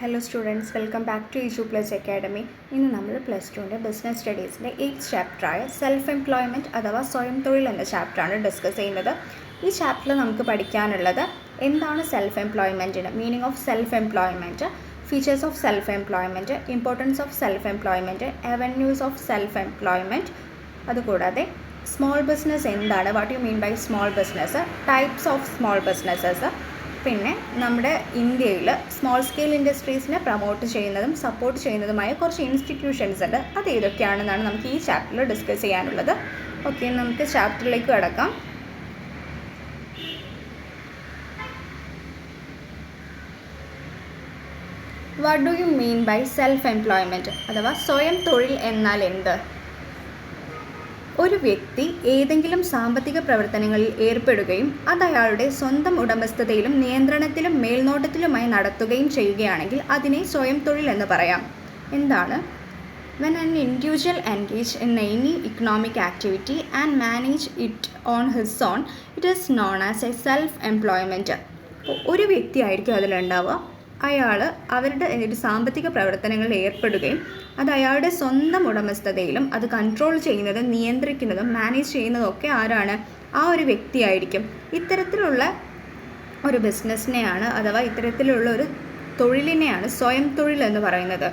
Hello students, welcome back to Iju plus academy. ഇന്ന് നമ്മൾ plus ടുവിൻ്റെ ബിസിനസ് സ്റ്റഡീസിൻ്റെ 8th ചാപ്റ്ററായ സെൽഫ് എംപ്ലോയ്മെൻറ്റ് അഥവാ സ്വയം തൊഴിൽ എന്ന ചാപ്റ്ററാണ് ഡിസ്കസ് ചെയ്യുന്നത്. ഈ ചാപ്റ്ററിൽ നമുക്ക് പഠിക്കാനുള്ളത് എന്താണ് സെൽഫ് എംപ്ലോയ്മെൻറ്റിന്, meaning of self employment, features of self employment, importance of self employment, avenues of self employment, അതുകൂടാതെ സ്മോൾ ബിസിനസ് എന്താണ്, what you mean by small business, types of small businesses, പിന്നെ നമ്മുടെ ഇന്ത്യയിൽ സ്മോൾ സ്കെയിൽ ഇൻഡസ്ട്രീസിനെ promote ചെയ്യുന്നതും support ചെയ്യുന്നതുമായ കുറച്ച് institutions ഉണ്ട്. അത് ഏതൊക്കെയാണെന്നാണ് നമുക്ക് ഈ ചാപ്റ്ററിൽ ഡിസ്കസ് ചെയ്യാനുള്ളത്. ഓക്കെ, നമുക്ക് ചാപ്റ്ററിലേക്ക് കടക്കാം. What do you mean by self employment അഥവാ സ്വയം തൊഴിൽ എന്നാൽ എന്ത്? ഒരു വ്യക്തി ഏതെങ്കിലും സാമ്പത്തിക പ്രവർത്തനങ്ങളിൽ ഏർപ്പെടുകയും അത് അയാളുടെ സ്വന്തം ഉടമസ്ഥതയിലും നിയന്ത്രണത്തിലും മേൽനോട്ടത്തിലുമായി നടത്തുകയും ചെയ്യുകയാണെങ്കിൽ അതിനെ സ്വയം തൊഴിൽ എന്ന് പറയാം. എന്താണ്? When an individual engage in any economic activity and manage it on his own, it is known as a self-employment. ഒരു വ്യക്തിയായിരിക്കും അതിലുണ്ടാവുക. അയാൾ അവരുടെ ഒരു സാമ്പത്തിക പ്രവർത്തനങ്ങളിൽ ഏർപ്പെടുകയും അത് അയാളുടെ സ്വന്തം ഉടമസ്ഥതയിലും അത് കൺട്രോൾ ചെയ്യുന്നതും നിയന്ത്രിക്കുന്നതും മാനേജ് ചെയ്യുന്നതും ഒക്കെ ആരാണ്? ആ ഒരു വ്യക്തിയായിരിക്കും. ഇത്തരത്തിലുള്ള ഒരു ബിസിനസ്സിനെയാണ് അഥവാ ഇത്തരത്തിലുള്ള ഒരു തൊഴിലിനെയാണ് സ്വയം തൊഴിൽ എന്ന് പറയുന്നത്.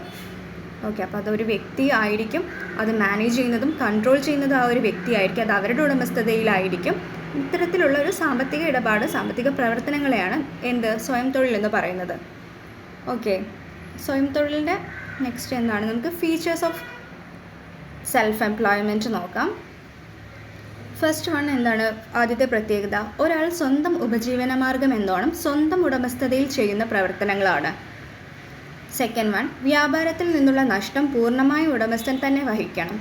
ഓക്കെ, അപ്പോൾ അതൊരു വ്യക്തി ആയിരിക്കും, അത് മാനേജ് ചെയ്യുന്നതും കൺട്രോൾ ചെയ്യുന്നതും ആ ഒരു വ്യക്തിയായിരിക്കും, അത് അവരുടെ ഉടമസ്ഥതയിലായിരിക്കും. ഇത്തരത്തിലുള്ള ഒരു സാമ്പത്തിക ഇടപാട്, സാമ്പത്തിക പ്രവർത്തനങ്ങളെയാണ് എന്ത് സ്വയം തൊഴിൽ എന്ന് പറയുന്നത്. ഓക്കെ, സ്വയം തൊഴിലിൻ്റെ നെക്സ്റ്റ് എന്താണ്? നമുക്ക് ഫീച്ചേഴ്സ് ഓഫ് സെൽഫ് എംപ്ലോയ്മെൻറ്റ് നോക്കാം. ഫസ്റ്റ് വൺ എന്താണ്? ആദ്യത്തെ പ്രത്യേകത, ഒരാൾ സ്വന്തം ഉപജീവനമാർഗം എന്നോണം സ്വന്തം ഉടമസ്ഥതയിൽ ചെയ്യുന്ന പ്രവർത്തനങ്ങളാണ്. സെക്കൻഡ് വൺ, വ്യാപാരത്തിൽ നിന്നുള്ള നഷ്ടം പൂർണ്ണമായും ഉടമസ്ഥൻ തന്നെ വഹിക്കണം.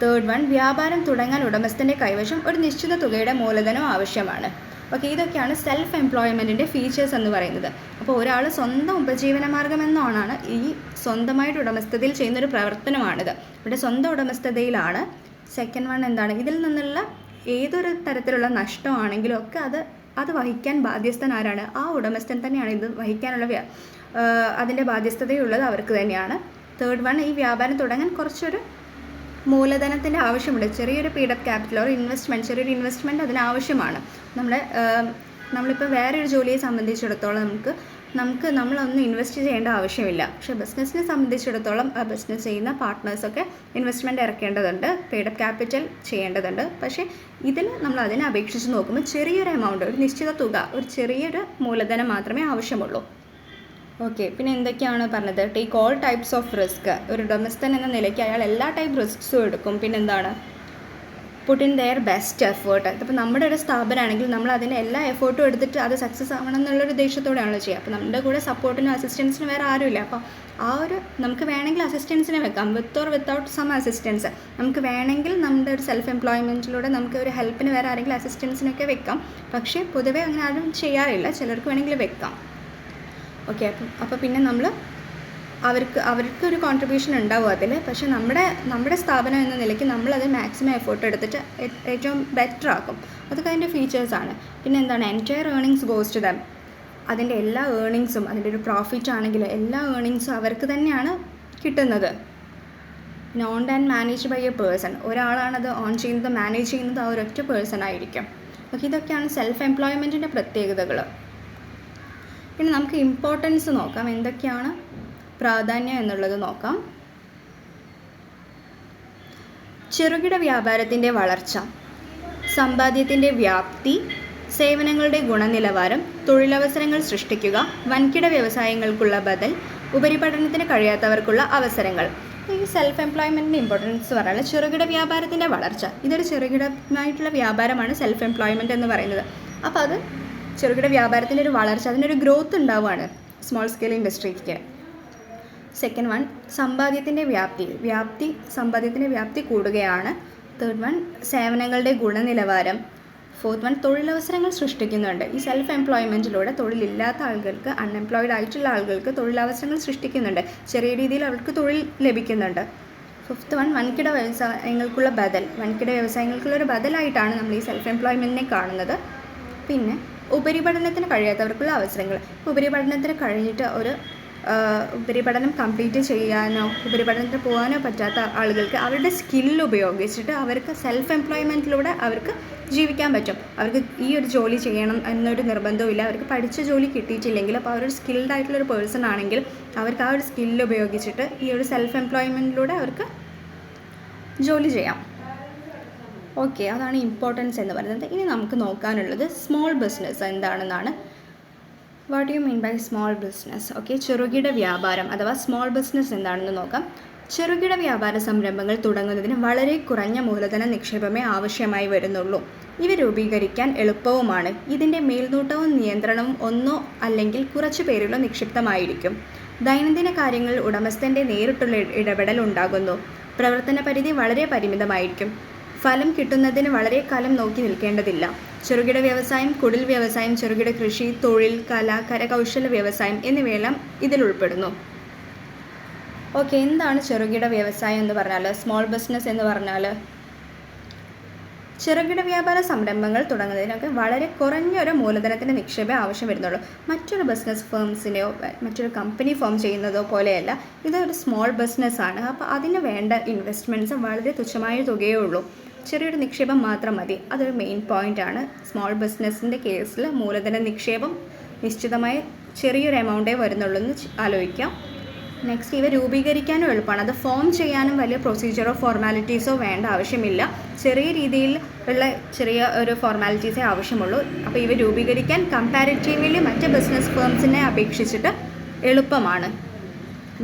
തേർഡ് വൺ, വ്യാപാരം തുടങ്ങാൻ ഉടമസ്ഥൻ്റെ കൈവശം ഒരു നിശ്ചിത തുകയുടെ മൂലധനം ആവശ്യമാണ്. ഓക്കെ, ഇതൊക്കെയാണ് സെൽഫ് എംപ്ലോയ്മെൻറ്റിൻ്റെ ഫീച്ചേഴ്സ് എന്ന് പറയുന്നത്. അപ്പോൾ ഒരാൾ സ്വന്തം ഉപജീവനമാർഗം എന്നോണാണ് ഈ സ്വന്തമായിട്ട് ഉടമസ്ഥതയിൽ ചെയ്യുന്നൊരു പ്രവർത്തനമാണിത്. ഇവിടെ സ്വന്തം ഉടമസ്ഥതയിലാണ്. സെക്കൻഡ് വൺ എന്താണ്? ഇതിൽ നിന്നുള്ള ഏതൊരു തരത്തിലുള്ള നഷ്ടമാണെങ്കിലും ഒക്കെ അത് വഹിക്കാൻ ബാധ്യസ്ഥൻ ആരാണ്? ആ ഉടമസ്ഥൻ തന്നെയാണ്. ഇത് വഹിക്കാനുള്ള അതിൻ്റെ ബാധ്യസ്ഥതയുള്ളത് അവർക്ക് തന്നെയാണ്. തേർഡ് വൺ, ഈ വ്യാപാരം തുടങ്ങാൻ കുറച്ചൊരു മൂലധനത്തിൻ്റെ ആവശ്യമുണ്ട്. ചെറിയൊരു പീഡപ്പ് ക്യാപിറ്റൽ ഒരു ഇൻവെസ്റ്റ്മെൻറ്റ്, ചെറിയൊരു ഇൻവെസ്റ്റ്മെൻറ്റ് അതിനാവശ്യമാണ്. നമ്മളിപ്പോൾ വേറൊരു ജോലിയെ സംബന്ധിച്ചിടത്തോളം നമ്മളൊന്നും ഇൻവെസ്റ്റ് ചെയ്യേണ്ട ആവശ്യമില്ല. പക്ഷേ ബിസിനസ്സിനെ സംബന്ധിച്ചിടത്തോളം ആ ബിസിനസ് ചെയ്യുന്ന പാർട്ട്നേഴ്സൊക്കെ ഇൻവെസ്റ്റ്മെൻറ്റ് ഇറക്കേണ്ടതുണ്ട്, പീഡപ്പ് ക്യാപിറ്റൽ ചെയ്യേണ്ടതുണ്ട്. പക്ഷേ നമ്മൾ അതിനെ അപേക്ഷിച്ച് നോക്കുമ്പോൾ ചെറിയൊരു എമൗണ്ട്, ഒരു നിശ്ചിത തുക, ഒരു ചെറിയൊരു മൂലധനം മാത്രമേ ആവശ്യമുള്ളൂ. ഓക്കെ, പിന്നെ എന്തൊക്കെയാണ് പറഞ്ഞത്? Take all types of risk. ഒരു ഉടമസ്ഥൻ എന്ന നിലയ്ക്ക് അയാൾ എല്ലാ ടൈപ്പ് റിസ്ക്സും എടുക്കും. പിന്നെന്താണ്? Puttu in their best effort. ഇപ്പോൾ നമ്മുടെ ഒരു സ്ഥാപനമാണെങ്കിൽ നമ്മൾ അതിൻ്റെ എല്ലാ എഫേർട്ടും എടുത്തിട്ട് അത് സക്സസ് ആവണം എന്നുള്ളൊരു ഉദ്ദേശത്തോടെയാണല്ലോ ചെയ്യുക. അപ്പോൾ നമ്മുടെ കൂടെ സപ്പോർട്ടിനും അസിസ്റ്റൻസിനും വേറെ ആരുമില്ല. അപ്പോൾ നമുക്ക് വേണമെങ്കിൽ അസിസ്റ്റൻസിനെ വെക്കാം, with or without some assistance. നമുക്ക് വേണമെങ്കിൽ നമ്മുടെ ഒരു സെൽഫ് എംപ്ലോയ്മെൻറ്റിലൂടെ നമുക്ക് ഒരു ഹെൽപ്പിന് വേറെ ആരെങ്കിലും അസിസ്റ്റൻസിനൊക്കെ വെക്കാം. പക്ഷേ പൊതുവേ അങ്ങനെ ആരും ചെയ്യാറില്ല, ചിലർക്ക് വേണമെങ്കിൽ വെക്കാം. ഓക്കെ, അപ്പോൾ പിന്നെ അവർക്ക് ഒരു കോൺട്രിബ്യൂഷൻ ഉണ്ടാവും അതിൽ. പക്ഷേ നമ്മുടെ സ്ഥാപനം എന്ന നിലയ്ക്ക് നമ്മളത് മാക്സിമം എഫേർട്ട് എടുത്തിട്ട് ഏറ്റവും ബെറ്റർ ആക്കും. അതൊക്കെ അതിൻ്റെ ഫീച്ചേഴ്സാണ്. പിന്നെ എന്താണ്? Entire earnings goes to them. അതിൻ്റെ എല്ലാ ഏർണിങ്സും, അതിൻ്റെ ഒരു പ്രോഫിറ്റ് ആണെങ്കിലും എല്ലാ ഏർണിങ്സും അവർക്ക് തന്നെയാണ് കിട്ടുന്നത്. പിന്നെ owned and managed by a person. ഒരാളാണത് ഓൺ ചെയ്യുന്നത്, മാനേജ് ചെയ്യുന്നത് ആ ഒരൊറ്റ പേഴ്സൺ ആയിരിക്കും. ഓക്കെ, ഇതൊക്കെയാണ് സെൽഫ് എംപ്ലോയ്മെൻറ്റിൻ്റെ പ്രത്യേകതകൾ. പിന്നെ നമുക്ക് ഇമ്പോർട്ടൻസ് നോക്കാം, എന്തൊക്കെയാണ് പ്രാധാന്യം എന്നുള്ളത് നോക്കാം. ചെറുകിട വ്യാപാരത്തിൻ്റെ വളർച്ച, സമ്പാദ്യത്തിൻ്റെ വ്യാപ്തി, സേവനങ്ങളുടെ ഗുണനിലവാരം, തൊഴിലവസരങ്ങൾ സൃഷ്ടിക്കുക, വൻകിട വ്യവസായങ്ങൾക്കുള്ള ബദൽ, ഉപരിപഠനത്തിന് കഴിയാത്തവർക്കുള്ള അവസരങ്ങൾ. ഈ സെൽഫ് എംപ്ലോയ്മെൻറ്റിൻ്റെ ഇമ്പോർട്ടൻസ് പറഞ്ഞാൽ ചെറുകിട വ്യാപാരത്തിൻ്റെ വളർച്ച. ഇതൊരു ചെറുകിടമായിട്ടുള്ള വ്യാപാരമാണ് സെൽഫ് എംപ്ലോയ്മെൻറ്റ് എന്ന് പറയുന്നത്. അപ്പോൾ അത് ചെറുകിട വ്യാപാരത്തിൻ്റെ ഒരു വളർച്ച, അതിനൊരു ഗ്രോത്ത് ഉണ്ടാവുകയാണ് സ്മോൾ സ്കെയിൽ ഇൻഡസ്ട്രിക്ക്. സെക്കൻഡ് വൺ, സമ്പാദ്യത്തിൻ്റെ സമ്പാദ്യത്തിൻ്റെ വ്യാപ്തി കൂടുകയാണ്. തേർഡ് വൺ, സേവനങ്ങളുടെ ഗുണനിലവാരം. ഫോർത്ത് വൺ, തൊഴിലവസരങ്ങൾ സൃഷ്ടിക്കുന്നുണ്ട്. ഈ സെൽഫ് എംപ്ലോയ്മെൻറ്റിലൂടെ തൊഴിലില്ലാത്ത ആളുകൾക്ക്, അൺഎംപ്ലോയിഡ് ആയിട്ടുള്ള ആളുകൾക്ക് തൊഴിലവസരങ്ങൾ സൃഷ്ടിക്കുന്നുണ്ട്. ചെറിയ രീതിയിൽ അവർക്ക് തൊഴിൽ ലഭിക്കുന്നുണ്ട്. ഫിഫ്ത്ത് വൺ, വൻകിട വ്യവസായങ്ങൾക്കുള്ള ബദൽ. വൻകിട വ്യവസായങ്ങൾക്കുള്ള ഒരു ബദലായിട്ടാണ് നമ്മൾ ഈ സെൽഫ് എംപ്ലോയ്മെൻറ്റിനെ കാണുന്നത്. പിന്നെ ഉപരിപഠനത്തിന് കഴിയാത്തവർക്കുള്ള അവസരങ്ങൾ. ഉപരിപഠനത്തിന് കഴിഞ്ഞിട്ട് ഒരു ഉപരിപഠനം കംപ്ലീറ്റ് ചെയ്യാനോ ഉപരിപഠനത്തിന് പോകാനോ പറ്റാത്ത ആളുകൾക്ക് അവരുടെ സ്കില്ല് ഉപയോഗിച്ചിട്ട് അവർക്ക് സെൽഫ് എംപ്ലോയ്മെൻറ്റിലൂടെ അവർക്ക് ജീവിക്കാൻ പറ്റും. അവർക്ക് ഈ ഒരു ജോലി ചെയ്യണം എന്നൊരു നിർബന്ധവുമില്ല. അവർക്ക് പഠിച്ച ജോലി കിട്ടിയിട്ടില്ലെങ്കിൽ അപ്പോൾ അവരൊരു സ്കിൽഡ് ആയിട്ടുള്ളൊരു പേഴ്സൺ ആണെങ്കിൽ അവർക്ക് ആ ഒരു സ്കില്ല് ഉപയോഗിച്ചിട്ട് ഈ ഒരു സെൽഫ് എംപ്ലോയ്മെൻറ്റിലൂടെ അവർക്ക് ജോലി ചെയ്യാം. ഓക്കെ, അതാണ് ഇമ്പോർട്ടൻസ് എന്ന് പറയുന്നത്. ഇനി നമുക്ക് നോക്കാനുള്ളത് സ്മോൾ ബിസിനസ് എന്താണെന്നാണ്. What you mean by small business? Okay, ചെറുകിട വ്യാപാരം അഥവാ സ്മോൾ ബിസിനസ് എന്താണെന്ന് നോക്കാം. ചെറുകിട വ്യാപാര സംരംഭങ്ങൾ തുടങ്ങുന്നതിന് വളരെ കുറഞ്ഞ മൂലധന നിക്ഷേപമേ ആവശ്യമായി വരുന്നുള്ളൂ. ഇവ രൂപീകരിക്കാൻ എളുപ്പവുമാണ്. ഇതിൻ്റെ മേൽനോട്ടവും നിയന്ത്രണവും ഒന്നോ അല്ലെങ്കിൽ കുറച്ചു പേരുള്ള നിക്ഷിപ്തമായിരിക്കും. ദൈനംദിന കാര്യങ്ങളിൽ ഉടമസ്ഥൻ്റെ നേരിട്ടുള്ള ഇടപെടൽ ഉണ്ടാകുന്നു. പ്രവർത്തന പരിധി വളരെ പരിമിതമായിരിക്കും. ഫലം കിട്ടുന്നതിന് വളരെ കാലം നോക്കി നിൽക്കേണ്ടതില്ല. ചെറുകിട വ്യവസായം, കുടിൽ വ്യവസായം, ചെറുകിട കൃഷി, തൊഴിൽ, കല, കരകൗശല വ്യവസായം എന്നിവയെല്ലാം ഇതിൽ ഉൾപ്പെടുന്നു. ഓക്കെ, എന്താണ് ചെറുകിട വ്യവസായം എന്ന് പറഞ്ഞാൽ? സ്മോൾ ബിസിനസ് എന്ന് പറഞ്ഞാൽ ചെറുകിട വ്യാപാര സംരംഭങ്ങൾ തുടങ്ങുന്നതിനൊക്കെ വളരെ കുറഞ്ഞൊരു മൂലധനത്തിൻ്റെ നിക്ഷേപം ആവശ്യം വരുന്നുള്ളൂ. മറ്റൊരു ബിസിനസ് ഫേംസിനെയോ മറ്റൊരു കമ്പനി ഫോം ചെയ്യുന്നതോ പോലെയല്ല, ഇതൊരു സ്മോൾ ബിസിനസ്സാണ്. അപ്പോൾ അതിന് വേണ്ട ഇൻവെസ്റ്റ്മെൻറ്റ്സ് വളരെ തുച്ഛമായ തുകയേ ഉള്ളൂ. ചെറിയൊരു നിക്ഷേപം മാത്രം മതി. അതൊരു മെയിൻ പോയിൻ്റാണ്. സ്മോൾ ബിസിനസ്സിൻ്റെ കേസിൽ മൂലധന നിക്ഷേപം നിശ്ചിതമായ ചെറിയൊരു എമൗണ്ടേ വരുന്നുള്ളൂ എന്ന് ആലോചിക്കാം. നെക്സ്റ്റ്, ഇവ രൂപീകരിക്കാനും എളുപ്പമാണ്. അത് ഫോം ചെയ്യാനും വലിയ പ്രൊസീജിയറോ ഫോർമാലിറ്റീസോ വേണ്ട ആവശ്യമില്ല. ചെറിയ രീതിയിൽ ഉള്ള ചെറിയ ഒരു ഫോർമാലിറ്റീസേ ആവശ്യമുള്ളൂ. അപ്പോൾ ഇവ രൂപീകരിക്കാൻ കമ്പാരിറ്റീവ്ലി മറ്റ് ബിസിനസ് ഫേംസിനെ അപേക്ഷിച്ചിട്ട് എളുപ്പമാണ്.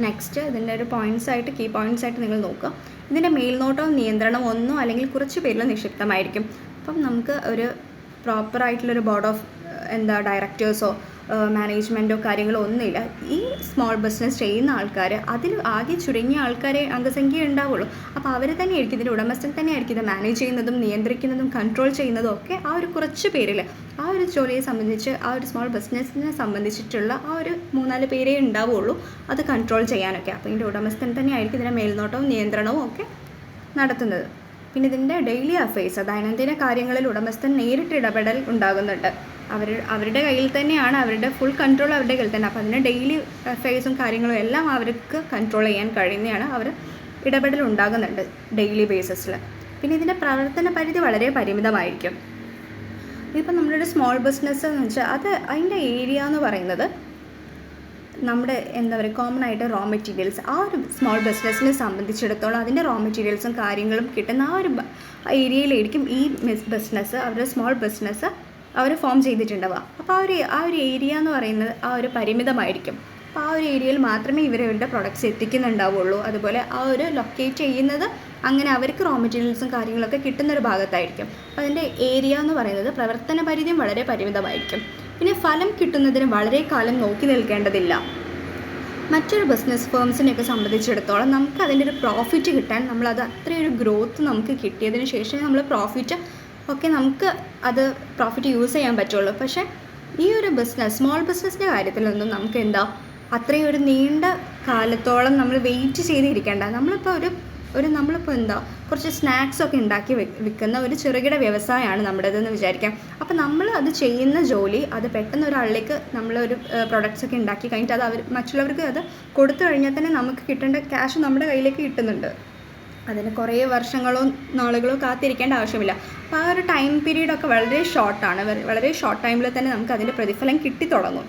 നെക്സ്റ്റ്, ഇതിൻ്റെ ഒരു കീ പോയിൻറ്റ്സ് ആയിട്ട് നിങ്ങൾ നോക്കുക. ഇതിൻ്റെ മേൽനോട്ടവും നിയന്ത്രണവും ഒന്നോ അല്ലെങ്കിൽ കുറച്ച് പേരിൽ നിക്ഷിപ്തമായിരിക്കും. അപ്പം നമുക്ക് ഒരു പ്രോപ്പറായിട്ടുള്ളൊരു ബോർഡ് ഓഫ് ഡയറക്ടേഴ്സോ മാനേജ്മെൻറ്റോ കാര്യങ്ങളോ ഒന്നുമില്ല. ഈ സ്മോൾ ബിസിനസ് ചെയ്യുന്ന ആൾക്കാർ അതിൽ ആകെ ചുരുങ്ങിയ ആൾക്കാരെ അംഗസംഖ്യ ഉണ്ടാവുള്ളൂ. അപ്പോൾ അവർ തന്നെയായിരിക്കും ഇതിൻ്റെ ഉടമസ്ഥൻ തന്നെയായിരിക്കും ഇത് മാനേജ് ചെയ്യുന്നതും നിയന്ത്രിക്കുന്നതും കൺട്രോൾ ചെയ്യുന്നതും ഒക്കെ ആ ഒരു കുറച്ച് പേരിൽ. ആ ഒരു ജോലിയെ സംബന്ധിച്ച് ആ ഒരു സ്മോൾ ബിസിനസ്സിനെ സംബന്ധിച്ചിട്ടുള്ള ആ ഒരു 3-4 പേരേ ഉണ്ടാവുള്ളൂ അത് കൺട്രോൾ ചെയ്യാനൊക്കെ. അപ്പോൾ ഇതിൻ്റെ ഉടമസ്ഥൻ തന്നെയായിരിക്കും ഇതിൻ്റെ മേൽനോട്ടവും നിയന്ത്രണവും ഒക്കെ നടത്തുന്നത്. പിന്നെ ഇതിൻ്റെ ഡെയിലി അഫെയർസ്, ദൈനംദിന കാര്യങ്ങളിൽ ഉടമസ്ഥൻ നേരിട്ട് ഇടപെടൽ ഉണ്ടാകുന്നുണ്ട്. അവരുടെ കയ്യിൽ തന്നെയാണ്, അവരുടെ ഫുൾ കൺട്രോൾ അവരുടെ കയ്യിൽ തന്നെ. അപ്പോൾ അതിൻ്റെ ഡെയിലി അഫെയർസും കാര്യങ്ങളും എല്ലാം അവർക്ക് കൺട്രോൾ ചെയ്യാൻ കഴിയുന്നതാണ്. അവർ ഇടപെടൽ ഉണ്ടാകുന്നുണ്ട് ഡെയിലി ബേസിസിൽ. പിന്നെ ഇതിൻ്റെ പ്രവർത്തന പരിധി വളരെ പരിമിതമായിരിക്കും. ഇതിപ്പോൾ നമ്മുടെ സ്മോൾ ബിസിനസ് എന്ന് വെച്ചാൽ അതിൻ്റെ ഏരിയ എന്ന് പറയുന്നത് നമ്മുടെ കോമൺ ആയിട്ട് റോ മെറ്റീരിയൽസ്, ആ ഒരു സ്മോൾ ബിസിനസ്സിനെ സംബന്ധിച്ചിടത്തോളം അതിൻ്റെ റോ മെറ്റീരിയൽസും കാര്യങ്ങളും കിട്ടുന്ന ആ ഒരു ഏരിയയിലായിരിക്കും ഈ ബിസിനസ്, അവരുടെ സ്മോൾ ബിസിനസ് അവർ ഫോം ചെയ്തിട്ടുണ്ടാവുക. അപ്പോൾ ആ ഒരു ഏരിയ എന്ന് പറയുന്നത് ആ ഒരു പരിമിതമായിരിക്കും. അപ്പോൾ ആ ഒരു ഏരിയയിൽ മാത്രമേ ഇവരുടെ പ്രൊഡക്ട്സ് എത്തിക്കുന്നുണ്ടാവുള്ളൂ. അതുപോലെ ആ ഒരു ലൊക്കേറ്റ് ചെയ്യുന്നത് അങ്ങനെ അവർക്ക് റോ മെറ്റീരിയൽസും കാര്യങ്ങളൊക്കെ കിട്ടുന്നൊരു ഭാഗത്തായിരിക്കും. അപ്പോൾ അതിൻ്റെ ഏരിയ എന്ന് പറയുന്നത് പ്രവർത്തന പരിധിയും വളരെ പരിമിതമായിരിക്കും. പിന്നെ ഫലം കിട്ടുന്നതിന് വളരെ കാലം നോക്കി നിൽക്കേണ്ടതില്ല. മറ്റൊരു ബിസിനസ് ഫേംസിനെയൊക്കെ സംബന്ധിച്ചിടത്തോളം നമുക്ക് അതിൻ്റെ ഒരു പ്രോഫിറ്റ് കിട്ടാൻ നമ്മളത് അത്രയൊരു ഗ്രോത്ത് നമുക്ക് കിട്ടിയതിന് ശേഷം നമ്മൾ നമുക്ക് അത് പ്രോഫിറ്റ് യൂസ് ചെയ്യാൻ പറ്റുള്ളൂ. പക്ഷേ ഈ ഒരു സ്മോൾ ബിസിനസ്സിൻ്റെ കാര്യത്തിലൊന്നും നമുക്ക് അത്രയും ഒരു നീണ്ട കാലത്തോളം നമ്മൾ വെയിറ്റ് ചെയ്തിരിക്കേണ്ട. നമ്മളിപ്പോൾ കുറച്ച് സ്നാക്സൊക്കെ ഉണ്ടാക്കി വിൽക്കുന്ന ഒരു ചെറുകിട വ്യവസായമാണ് നമ്മുടേതെന്ന് വിചാരിക്കാം. അപ്പോൾ നമ്മൾ അത് ചെയ്യുന്ന ജോലി അത് പെട്ടെന്ന് ഒരാളിലേക്ക് നമ്മളൊരു പ്രൊഡക്ട്സൊക്കെ ഉണ്ടാക്കി കഴിഞ്ഞിട്ട് അത് മറ്റുള്ളവർക്ക് അത് കൊടുത്തു കഴിഞ്ഞാൽ തന്നെ നമുക്ക് കിട്ടേണ്ട ക്യാഷ് നമ്മുടെ കയ്യിലേക്ക് കിട്ടുന്നുണ്ട്. അതിന് കുറേ വർഷങ്ങളോ നാളുകളോ കാത്തിരിക്കേണ്ട ആവശ്യമില്ല. അപ്പോൾ ആ ഒരു ടൈം പീരീഡൊക്കെ വളരെ ഷോർട്ടാണ്. വളരെ ഷോർട്ട് ടൈമിൽ തന്നെ നമുക്ക് അതിൻ്റെ പ്രതിഫലം കിട്ടിത്തുടങ്ങും.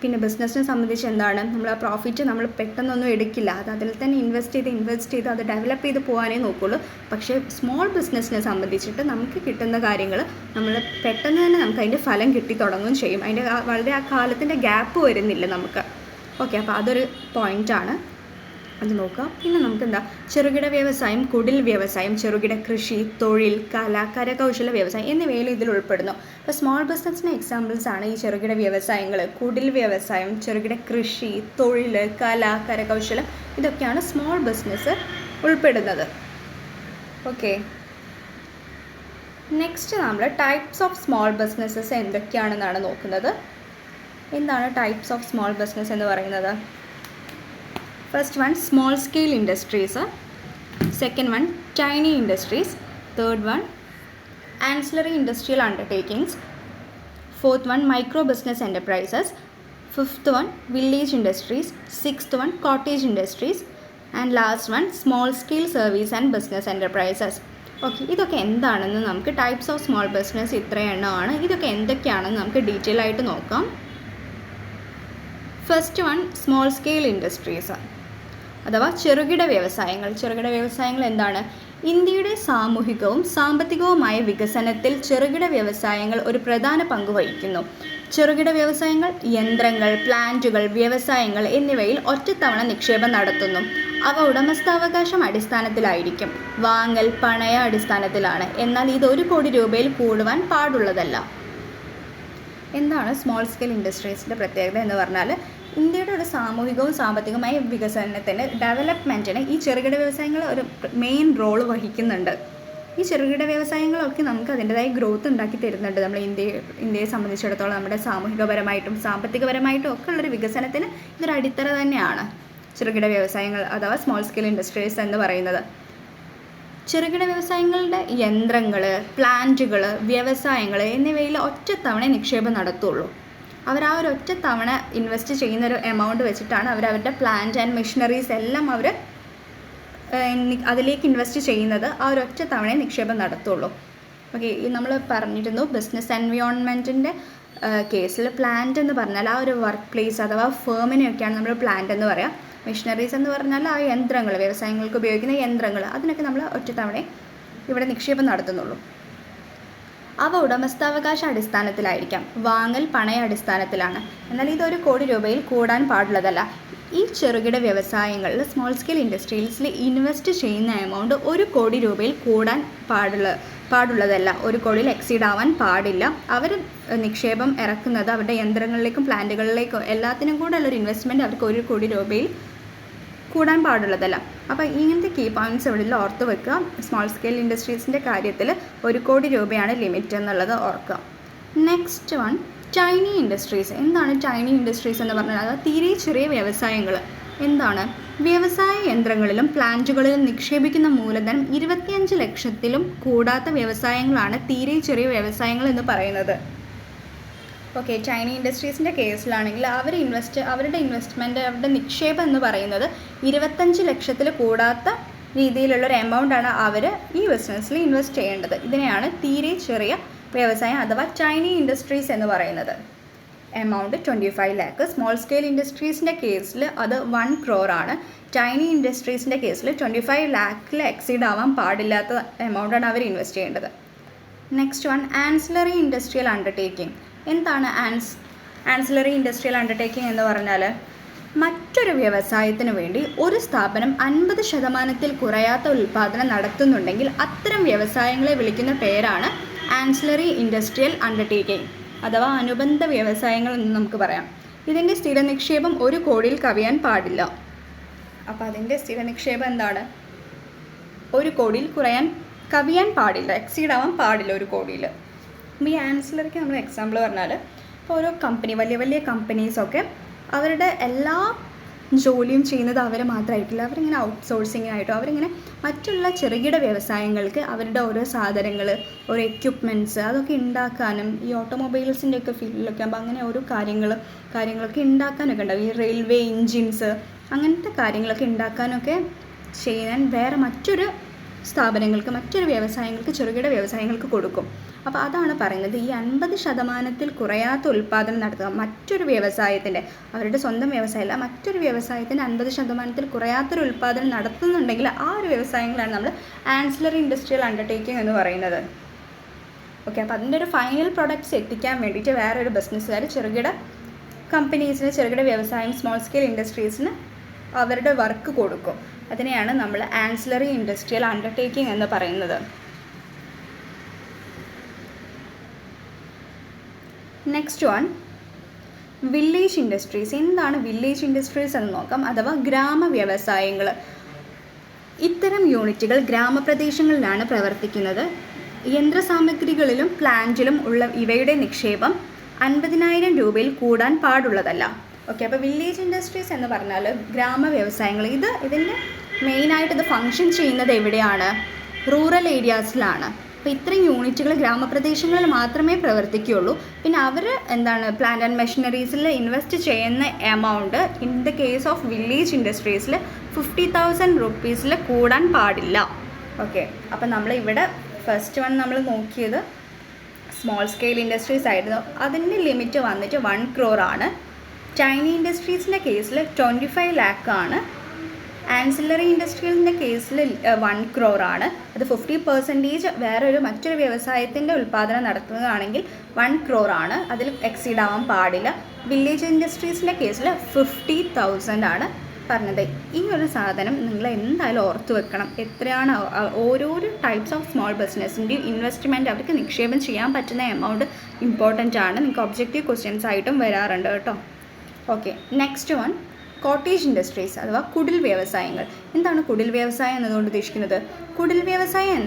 പിന്നെ ബിസിനസ്സിനെ സംബന്ധിച്ച് നമ്മൾ ആ പ്രോഫിറ്റ് നമ്മൾ പെട്ടെന്നൊന്നും എടുക്കില്ല. അത് അതിൽ തന്നെ ഇൻവെസ്റ്റ് ചെയ്ത് അത് ഡെവലപ്പ് ചെയ്ത് പോകാനേ നോക്കുള്ളൂ. പക്ഷേ സ്മോൾ ബിസിനസ്സിനെ സംബന്ധിച്ചിട്ട് നമുക്ക് കിട്ടുന്ന കാര്യങ്ങൾ നമ്മൾ പെട്ടെന്ന് തന്നെ നമുക്ക് അതിൻ്റെ ഫലം കിട്ടിത്തുടങ്ങുകയും ചെയ്യും. അതിൻ്റെ വളരെ ആ കാലത്തിൻ്റെ ഗ്യാപ്പ് വരുന്നില്ല നമുക്ക്. ഓക്കെ, അപ്പോൾ അതൊരു പോയിൻ്റാണ്, അത് നോക്കുക. പിന്നെ നമുക്ക് ചെറുകിട വ്യവസായം, കുടിൽ വ്യവസായം, ചെറുകിട കൃഷി, തൊഴിൽ, കല, കരകൗശല വ്യവസായം എന്നിവയിൽ ഇതിൽ ഉൾപ്പെടുന്നു. അപ്പോൾ സ്മോൾ ബിസിനസ്സിന് എക്സാമ്പിൾസ് ആണ് ഈ ചെറുകിട വ്യവസായങ്ങൾ. കുടിൽ വ്യവസായം, ചെറുകിട കൃഷി, തൊഴിൽ, കല, കരകൗശലം ഇതൊക്കെയാണ് സ്മോൾ ബിസിനസ് ഉൾപ്പെടുന്നത്. ഓക്കെ, നെക്സ്റ്റ് നമ്മൾ ടൈപ്സ് ഓഫ് സ്മോൾ ബിസിനസ്സസ് എന്തൊക്കെയാണെന്നാണ് നോക്കുന്നത്. എന്താണ് ടൈപ്സ് ഓഫ് സ്മോൾ ബിസിനസ് എന്ന് പറയുന്നത്? First one, small scale industries. Second one, tiny industries. Third one, ancillary industrial undertakings. Fourth one, micro business enterprises. Fifth one village industries, sixth one cottage industries and last one small scale service and business enterprises. Okay, ഇതൊക്കെ എന്താണെന്ന് നമുക്ക് types of small business ഇത്ര എണ്ണമാണ്. ഇതൊക്കെ എന്തൊക്കെയാണെന്ന് നമുക്ക് detail ആയിട്ട് നോക്കാം. First one small scale industries അഥവാ ചെറുകിട വ്യവസായങ്ങൾ. ചെറുകിട വ്യവസായങ്ങൾ എന്താണ്? ഇന്ത്യയുടെ സാമൂഹികവും സാമ്പത്തികവുമായ വികസനത്തിൽ ചെറുകിട വ്യവസായങ്ങൾ ഒരു പ്രധാന പങ്ക് വഹിക്കുന്നു. ചെറുകിട വ്യവസായങ്ങൾ യന്ത്രങ്ങൾ, പ്ലാന്റുകൾ, വ്യവസായങ്ങൾ എന്നിവയിൽ ഒറ്റത്തവണ നിക്ഷേപം നടത്തുന്നു. അവ ഉടമസ്ഥാവകാശം അടിസ്ഥാനത്തിലായിരിക്കും, വാങ്ങൽ പണയ അടിസ്ഥാനത്തിലാണ്. എന്നാൽ ഇത് 1 കോടി രൂപയിൽ കൂടുവാൻ പാടുള്ളതല്ല. എന്താണ് സ്മോൾ സ്കെയിൽ ഇൻഡസ്ട്രീസിൻ്റെ പ്രത്യേകത എന്ന് പറഞ്ഞാൽ, ഇന്ത്യയുടെ ഒരു സാമൂഹികവും സാമ്പത്തികമായ വികസനത്തിന്, ഡെവലപ്മെൻറ്റിന് ഈ ചെറുകിട വ്യവസായങ്ങൾ ഒരു മെയിൻ റോള് വഹിക്കുന്നുണ്ട്. ഈ ചെറുകിട വ്യവസായങ്ങളൊക്കെ നമുക്ക് അതിൻ്റെതായ ഗ്രോത്ത് ഉണ്ടാക്കി തരുന്നുണ്ട്. നമ്മൾ ഇന്ത്യയെ സംബന്ധിച്ചിടത്തോളം നമ്മുടെ സാമൂഹികപരമായിട്ടും സാമ്പത്തികപരമായിട്ടും ഒക്കെ ഉള്ളൊരു വികസനത്തിന് ഇതൊരു അടിത്തറ തന്നെയാണ് ചെറുകിട വ്യവസായങ്ങൾ അഥവാ സ്മോൾ സ്കെയിൽ ഇൻഡസ്ട്രീസ് എന്ന് പറയുന്നത്. ചെറുകിട വ്യവസായങ്ങളുടെ യന്ത്രങ്ങൾ, പ്ലാന്റുകൾ, വ്യവസായങ്ങൾ എന്നിവയിൽ ഒറ്റത്തവണ നിക്ഷേപം നടത്തുള്ളൂ. അവർ ആ ഒരു ഒറ്റത്തവണ ഇൻവെസ്റ്റ് ചെയ്യുന്നൊരു എമൗണ്ട് വെച്ചിട്ടാണ് അവരവരുടെ പ്ലാന്റ് ആൻഡ് മെഷീനറീസ് എല്ലാം അവർ അതിലേക്ക് ഇൻവെസ്റ്റ് ചെയ്യുന്നത്. ആ ഒരു ഒറ്റ തവണ നിക്ഷേപം നടത്തുള്ളൂ. ഓക്കെ, നമ്മൾ പറഞ്ഞിരുന്നു ബിസിനസ് എൻവയോൺമെൻറ്റിൻ്റെ കേസിൽ പ്ലാന്റ് എന്ന് പറഞ്ഞാൽ ആ ഒരു വർക്ക് പ്ലേസ് അഥവാ ഫേമിനെയൊക്കെയാണ് നമ്മൾ പ്ലാന്റ് എന്ന് പറയുക. മെഷീനറീസ് എന്ന് പറഞ്ഞാൽ ആ യന്ത്രങ്ങൾ, വ്യവസായങ്ങൾക്ക് ഉപയോഗിക്കുന്ന യന്ത്രങ്ങൾ, അതിനൊക്കെ നമ്മൾ ഒറ്റത്തവണ ഇവിടെ നിക്ഷേപം നടത്തുന്നുള്ളൂ. അവ ഉടമസ്ഥാവകാശ അടിസ്ഥാനത്തിലായിരിക്കാം, വാങ്ങൽ പണയ അടിസ്ഥാനത്തിലാണ്. എന്നാൽ ഇത് 1 കോടി രൂപയിൽ കൂടാൻ പാടുള്ളതല്ല. ഈ ചെറുകിട വ്യവസായങ്ങളിൽ സ്മോൾ സ്കെയിൽ ഇൻഡസ്ട്രീസിൽ ഇൻവെസ്റ്റ് ചെയ്യുന്ന എമൗണ്ട് 1 കോടി രൂപയിൽ കൂടാൻ പാടുള്ളതല്ല. 1 കോടിയിൽ എക്സീഡ് ആവാൻ പാടില്ല. അവർ നിക്ഷേപം ഇറക്കുന്നത് അവരുടെ യന്ത്രങ്ങളിലേക്കും പ്ലാന്റുകളിലേക്കും എല്ലാത്തിനും കൂടെ ഉള്ളൊരു ഇൻവെസ്റ്റ്മെൻറ്റ് അവർക്ക് 1 കോടി രൂപയിൽ കൂടാൻ പാടുള്ളതല്ല. അപ്പോൾ ഇങ്ങനത്തെ കീ പോയിൻറ്റ്സ് ഇവിടെ ഓർത്ത് വെക്കുക. സ്മോൾ സ്കെയിൽ ഇൻഡസ്ട്രീസിൻ്റെ കാര്യത്തിൽ 1 കോടി രൂപയാണ് ലിമിറ്റ് എന്നുള്ളത് ഓർക്കുക. Next one tiny industries. എന്താണ് ടൈനി ഇൻഡസ്ട്രീസ് എന്ന് പറഞ്ഞാൽ? അത് തീരെ ചെറിയ വ്യവസായങ്ങൾ. എന്താണ്? വ്യവസായ യന്ത്രങ്ങളിലും പ്ലാന്റുകളിലും നിക്ഷേപിക്കുന്ന മൂലധനം 25 ലക്ഷത്തിലും കൂടാത്ത വ്യവസായങ്ങളാണ് തീരെ ചെറിയ വ്യവസായങ്ങൾ എന്ന് പറയുന്നത്. ഓക്കെ, ടൈനി ഇൻഡസ്ട്രീസിൻ്റെ കേസിലാണെങ്കിൽ അവരുടെ ഇൻവെസ്റ്റ്മെൻറ്റ്, അവരുടെ നിക്ഷേപം എന്ന് പറയുന്നത് 25 ലക്ഷത്തിൽ കൂടാത്ത രീതിയിലുള്ളൊരു എമൗണ്ടാണ് അവർ ഈ ബിസിനസ്സിൽ ഇൻവെസ്റ്റ് ചെയ്യേണ്ടത്. ഇതിനെയാണ് തീരെ ചെറിയ വ്യവസായം അഥവാ ടൈനി ഇൻഡസ്ട്രീസ് എന്ന് പറയുന്നത്. എമൗണ്ട് 25 ലാക്ക്. സ്മോൾ സ്കെയിൽ ഇൻഡസ്ട്രീസിൻ്റെ കേസിൽ അത് 1 crore ആണ്. ടൈനി ഇൻഡസ്ട്രീസിൻ്റെ കേസിൽ 25 ലാക്കിൽ എക്സീഡ് ആവാൻ പാടില്ലാത്ത എമൗണ്ടാണ് അവർ ഇൻവെസ്റ്റ് ചെയ്യേണ്ടത്. Next one ancillary industrial undertaking. എന്താണ് ആൻസിലറി ഇൻഡസ്ട്രിയൽ അണ്ടർടേക്കിംഗ് എന്ന് പറഞ്ഞാൽ, മറ്റൊരു വ്യവസായത്തിന് വേണ്ടി ഒരു സ്ഥാപനം 50% കുറയാത്ത ഉൽപ്പാദനം നടത്തുന്നുണ്ടെങ്കിൽ അത്തരം വ്യവസായങ്ങളെ വിളിക്കുന്ന പേരാണ് ആൻസിലറി ഇൻഡസ്ട്രിയൽ അണ്ടർടേക്കിംഗ് അഥവാ അനുബന്ധ വ്യവസായങ്ങൾ എന്ന് നമുക്ക് പറയാം. ഇതിൻ്റെ സ്ഥിര നിക്ഷേപം 1 കോടിയിൽ കവിയാൻ പാടില്ല. അപ്പോൾ അതിൻ്റെ സ്ഥിര നിക്ഷേപം എന്താണ്? 1 കോടിയിൽ കവിയാൻ പാടില്ല, എക്സീഡ് ആവാൻ പാടില്ല 1 കോടിയിൽ. അപ്പോൾ ഈ ആൻസിലറിക്ക് നമ്മൾ എക്സാമ്പിൾ പറഞ്ഞാൽ, ഇപ്പോൾ ഓരോ കമ്പനി, വലിയ വലിയ കമ്പനീസൊക്കെ അവരുടെ എല്ലാ ജോലിയും ചെയ്യുന്നത് അവർ മാത്രമായിരിക്കില്ല. അവരിങ്ങനെ ഔട്ട്സോഴ്സിങ്ങിനായിട്ടോ അവരിങ്ങനെ മറ്റുള്ള ചെറുകിട വ്യവസായങ്ങൾക്ക് അവരുടെ ഓരോ സാധനങ്ങൾ, ഓരോ എക്യുപ്മെൻറ്റ്സ് അതൊക്കെ ഉണ്ടാക്കാനും, ഈ ഓട്ടോമൊബൈൽസിൻ്റെ ഒക്കെ ഫീൽഡിലൊക്കെ ആകുമ്പോൾ അങ്ങനെ ഓരോ കാര്യങ്ങളൊക്കെ ഉണ്ടാക്കാനൊക്കെ ഉണ്ടാവും. ഈ റെയിൽവേ എൻജിൻസ് അങ്ങനത്തെ കാര്യങ്ങളൊക്കെ ഉണ്ടാക്കാനൊക്കെ ചെയ്യാൻ വേറെ മറ്റൊരു സ്ഥാപനങ്ങൾക്ക്, മറ്റൊരു വ്യവസായങ്ങൾക്ക്, ചെറുകിട വ്യവസായങ്ങൾക്ക് കൊടുക്കും. അപ്പോൾ അതാണ് പറയുന്നത്, ഈ 50% കുറയാത്ത ഉൽപ്പാദനം നടത്തുക മറ്റൊരു വ്യവസായത്തിൻ്റെ, അവരുടെ സ്വന്തം വ്യവസായമല്ല, മറ്റൊരു വ്യവസായത്തിൻ്റെ 50% കുറയാത്തൊരു ഉൽപ്പാദനം നടത്തുന്നുണ്ടെങ്കിൽ ആ ഒരു വ്യവസായങ്ങളാണ് നമ്മൾ ആൻസിലറി ഇൻഡസ്ട്രിയൽ അണ്ടർടേക്കിംഗ് എന്ന് പറയുന്നത്. ഓക്കെ, അപ്പോൾ അതിൻ്റെ ഒരു ഫൈനൽ പ്രൊഡക്ട്സ് എത്തിക്കാൻ വേണ്ടിയിട്ട് വേറൊരു ബിസിനസ്സുകാർ ചെറുകിട കമ്പനീസിന്, ചെറുകിട വ്യവസായം, സ്മോൾ സ്കെയിൽ ഇൻഡസ്ട്രീസിന് അവരുടെ വർക്ക് കൊടുക്കും. അതിനെയാണ് നമ്മൾ ആൻസിലറി ഇൻഡസ്ട്രിയൽ അണ്ടർടേക്കിംഗ് എന്ന് പറയുന്നത്. Next one village industries. എന്താണ് വില്ലേജ് ഇൻഡസ്ട്രീസ് എന്ന് നോക്കാം, അഥവാ ഗ്രാമ വ്യവസായങ്ങൾ. ഇത്തരം യൂണിറ്റുകൾ ഗ്രാമപ്രദേശങ്ങളിലാണ് പ്രവർത്തിക്കുന്നത്. യന്ത്രസാമഗ്രികളിലും പ്ലാന്റിലും ഉള്ള ഇവയുടെ നിക്ഷേപം 50,000 രൂപയിൽ കൂടാൻ പാടുള്ളതല്ല. ഓക്കെ, അപ്പോൾ വില്ലേജ് ഇൻഡസ്ട്രീസ് എന്ന് പറഞ്ഞാൽ ഗ്രാമ വ്യവസായങ്ങൾ. ഇതിൻ്റെ മെയിനായിട്ട് ഇത് ഫങ്ഷൻ ചെയ്യുന്നത് എവിടെയാണ്? റൂറൽ ഏരിയാസിലാണ്. അപ്പോൾ ഇത്രയും യൂണിറ്റുകൾ ഗ്രാമപ്രദേശങ്ങളിൽ മാത്രമേ പ്രവർത്തിക്കുകയുള്ളൂ. പിന്നെ അവർ പ്ലാന്റ് ആൻഡ് മെഷീനറീസിൽ ഇൻവെസ്റ്റ് ചെയ്യുന്ന amount in the case of village ഇൻഡസ്ട്രീസിൽ 50,000 rupees കൂടാൻ പാടില്ല. ഓക്കെ, അപ്പോൾ നമ്മളിവിടെ ഫസ്റ്റ് വൺ നമ്മൾ നോക്കിയത് സ്മോൾ സ്കെയിൽ ഇൻഡസ്ട്രീസ് ആയിരുന്നു. അതിൻ്റെ ലിമിറ്റ് വന്നിട്ട് 1 crore ആണ്. ടൈനി ഇൻഡസ്ട്രീസിൻ്റെ കേസിൽ 25 lakh ആണ്. ആൻസിലറി ഇൻഡസ്ട്രീസിൻ്റെ കേസിൽ 1 crore ആണ്. അത് 50% വേറൊരു മറ്റൊരു വ്യവസായത്തിൻ്റെ ഉൽപ്പാദനം നടത്തുന്നതാണെങ്കിൽ 1 crore ആണ്. അതിൽ എക്സീഡ് ആവാൻ പാടില്ല. വില്ലേജ് ഇൻഡസ്ട്രീസിൻ്റെ കേസിൽ 50,000 ആണ് പറഞ്ഞത്. ഈ ഒരു സാധനം നിങ്ങൾ എന്തായാലും ഓർത്ത് വെക്കണം. എത്രയാണ് ഓരോരോ ടൈപ്സ് ഓഫ് സ്മോൾ ബിസിനസ്സിൻ്റെയും ഇൻവെസ്റ്റ്മെൻറ്റ് അവർക്ക് നിക്ഷേപം ചെയ്യാൻ പറ്റുന്ന എമൗണ്ട് ഇമ്പോർട്ടൻ്റ് ആണ്. നിങ്ങൾക്ക് ഒബ്ജക്റ്റീവ് ക്വസ്റ്റ്യൻസ് ആയിട്ടും വരാറുണ്ട് കേട്ടോ. Okay, next one cottage industries അഥവാ കുടിൽ വ്യവസായങ്ങൾ. എന്താണ് കുടിൽ വ്യവസായം എന്നതുകൊണ്ട് ഉദ്ദേശിക്കുന്നത്? കുടിൽ വ്യവസായം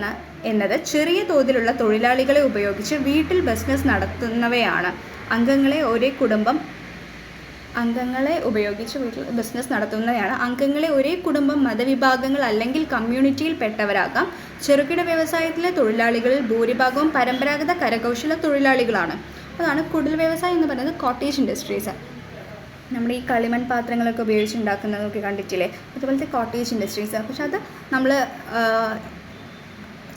എന്നത് ചെറിയ തോതിലുള്ള തൊഴിലാളികളെ ഉപയോഗിച്ച് വീട്ടിൽ ബിസിനസ് നടത്തുന്നവയാണ്. അംഗങ്ങളെ ഉപയോഗിച്ച് വീട്ടിൽ ബിസിനസ് നടത്തുന്നതാണ്. അംഗങ്ങളെ ഒരേ കുടുംബം, മതവിഭാഗങ്ങൾ അല്ലെങ്കിൽ കമ്മ്യൂണിറ്റിയിൽപ്പെട്ടവരാകാം. ചെറുകിട വ്യവസായത്തിലെ തൊഴിലാളികളിൽ ഭൂരിഭാഗവും പരമ്പരാഗത കരകൗശല തൊഴിലാളികളാണ്. അതാണ് കുടിൽ വ്യവസായം എന്ന് പറയുന്നത്. കോട്ടേജ് ഇൻഡസ്ട്രീസ് നമ്മുടെ ഈ കളിമൺ പാത്രങ്ങളൊക്കെ ഉപയോഗിച്ചുണ്ടാക്കുന്നതൊക്കെ കണ്ടിട്ടില്ലേ, അതുപോലത്തെ കോട്ടേജ് ഇൻഡസ്ട്രീസ്. പക്ഷെ അത് നമ്മൾ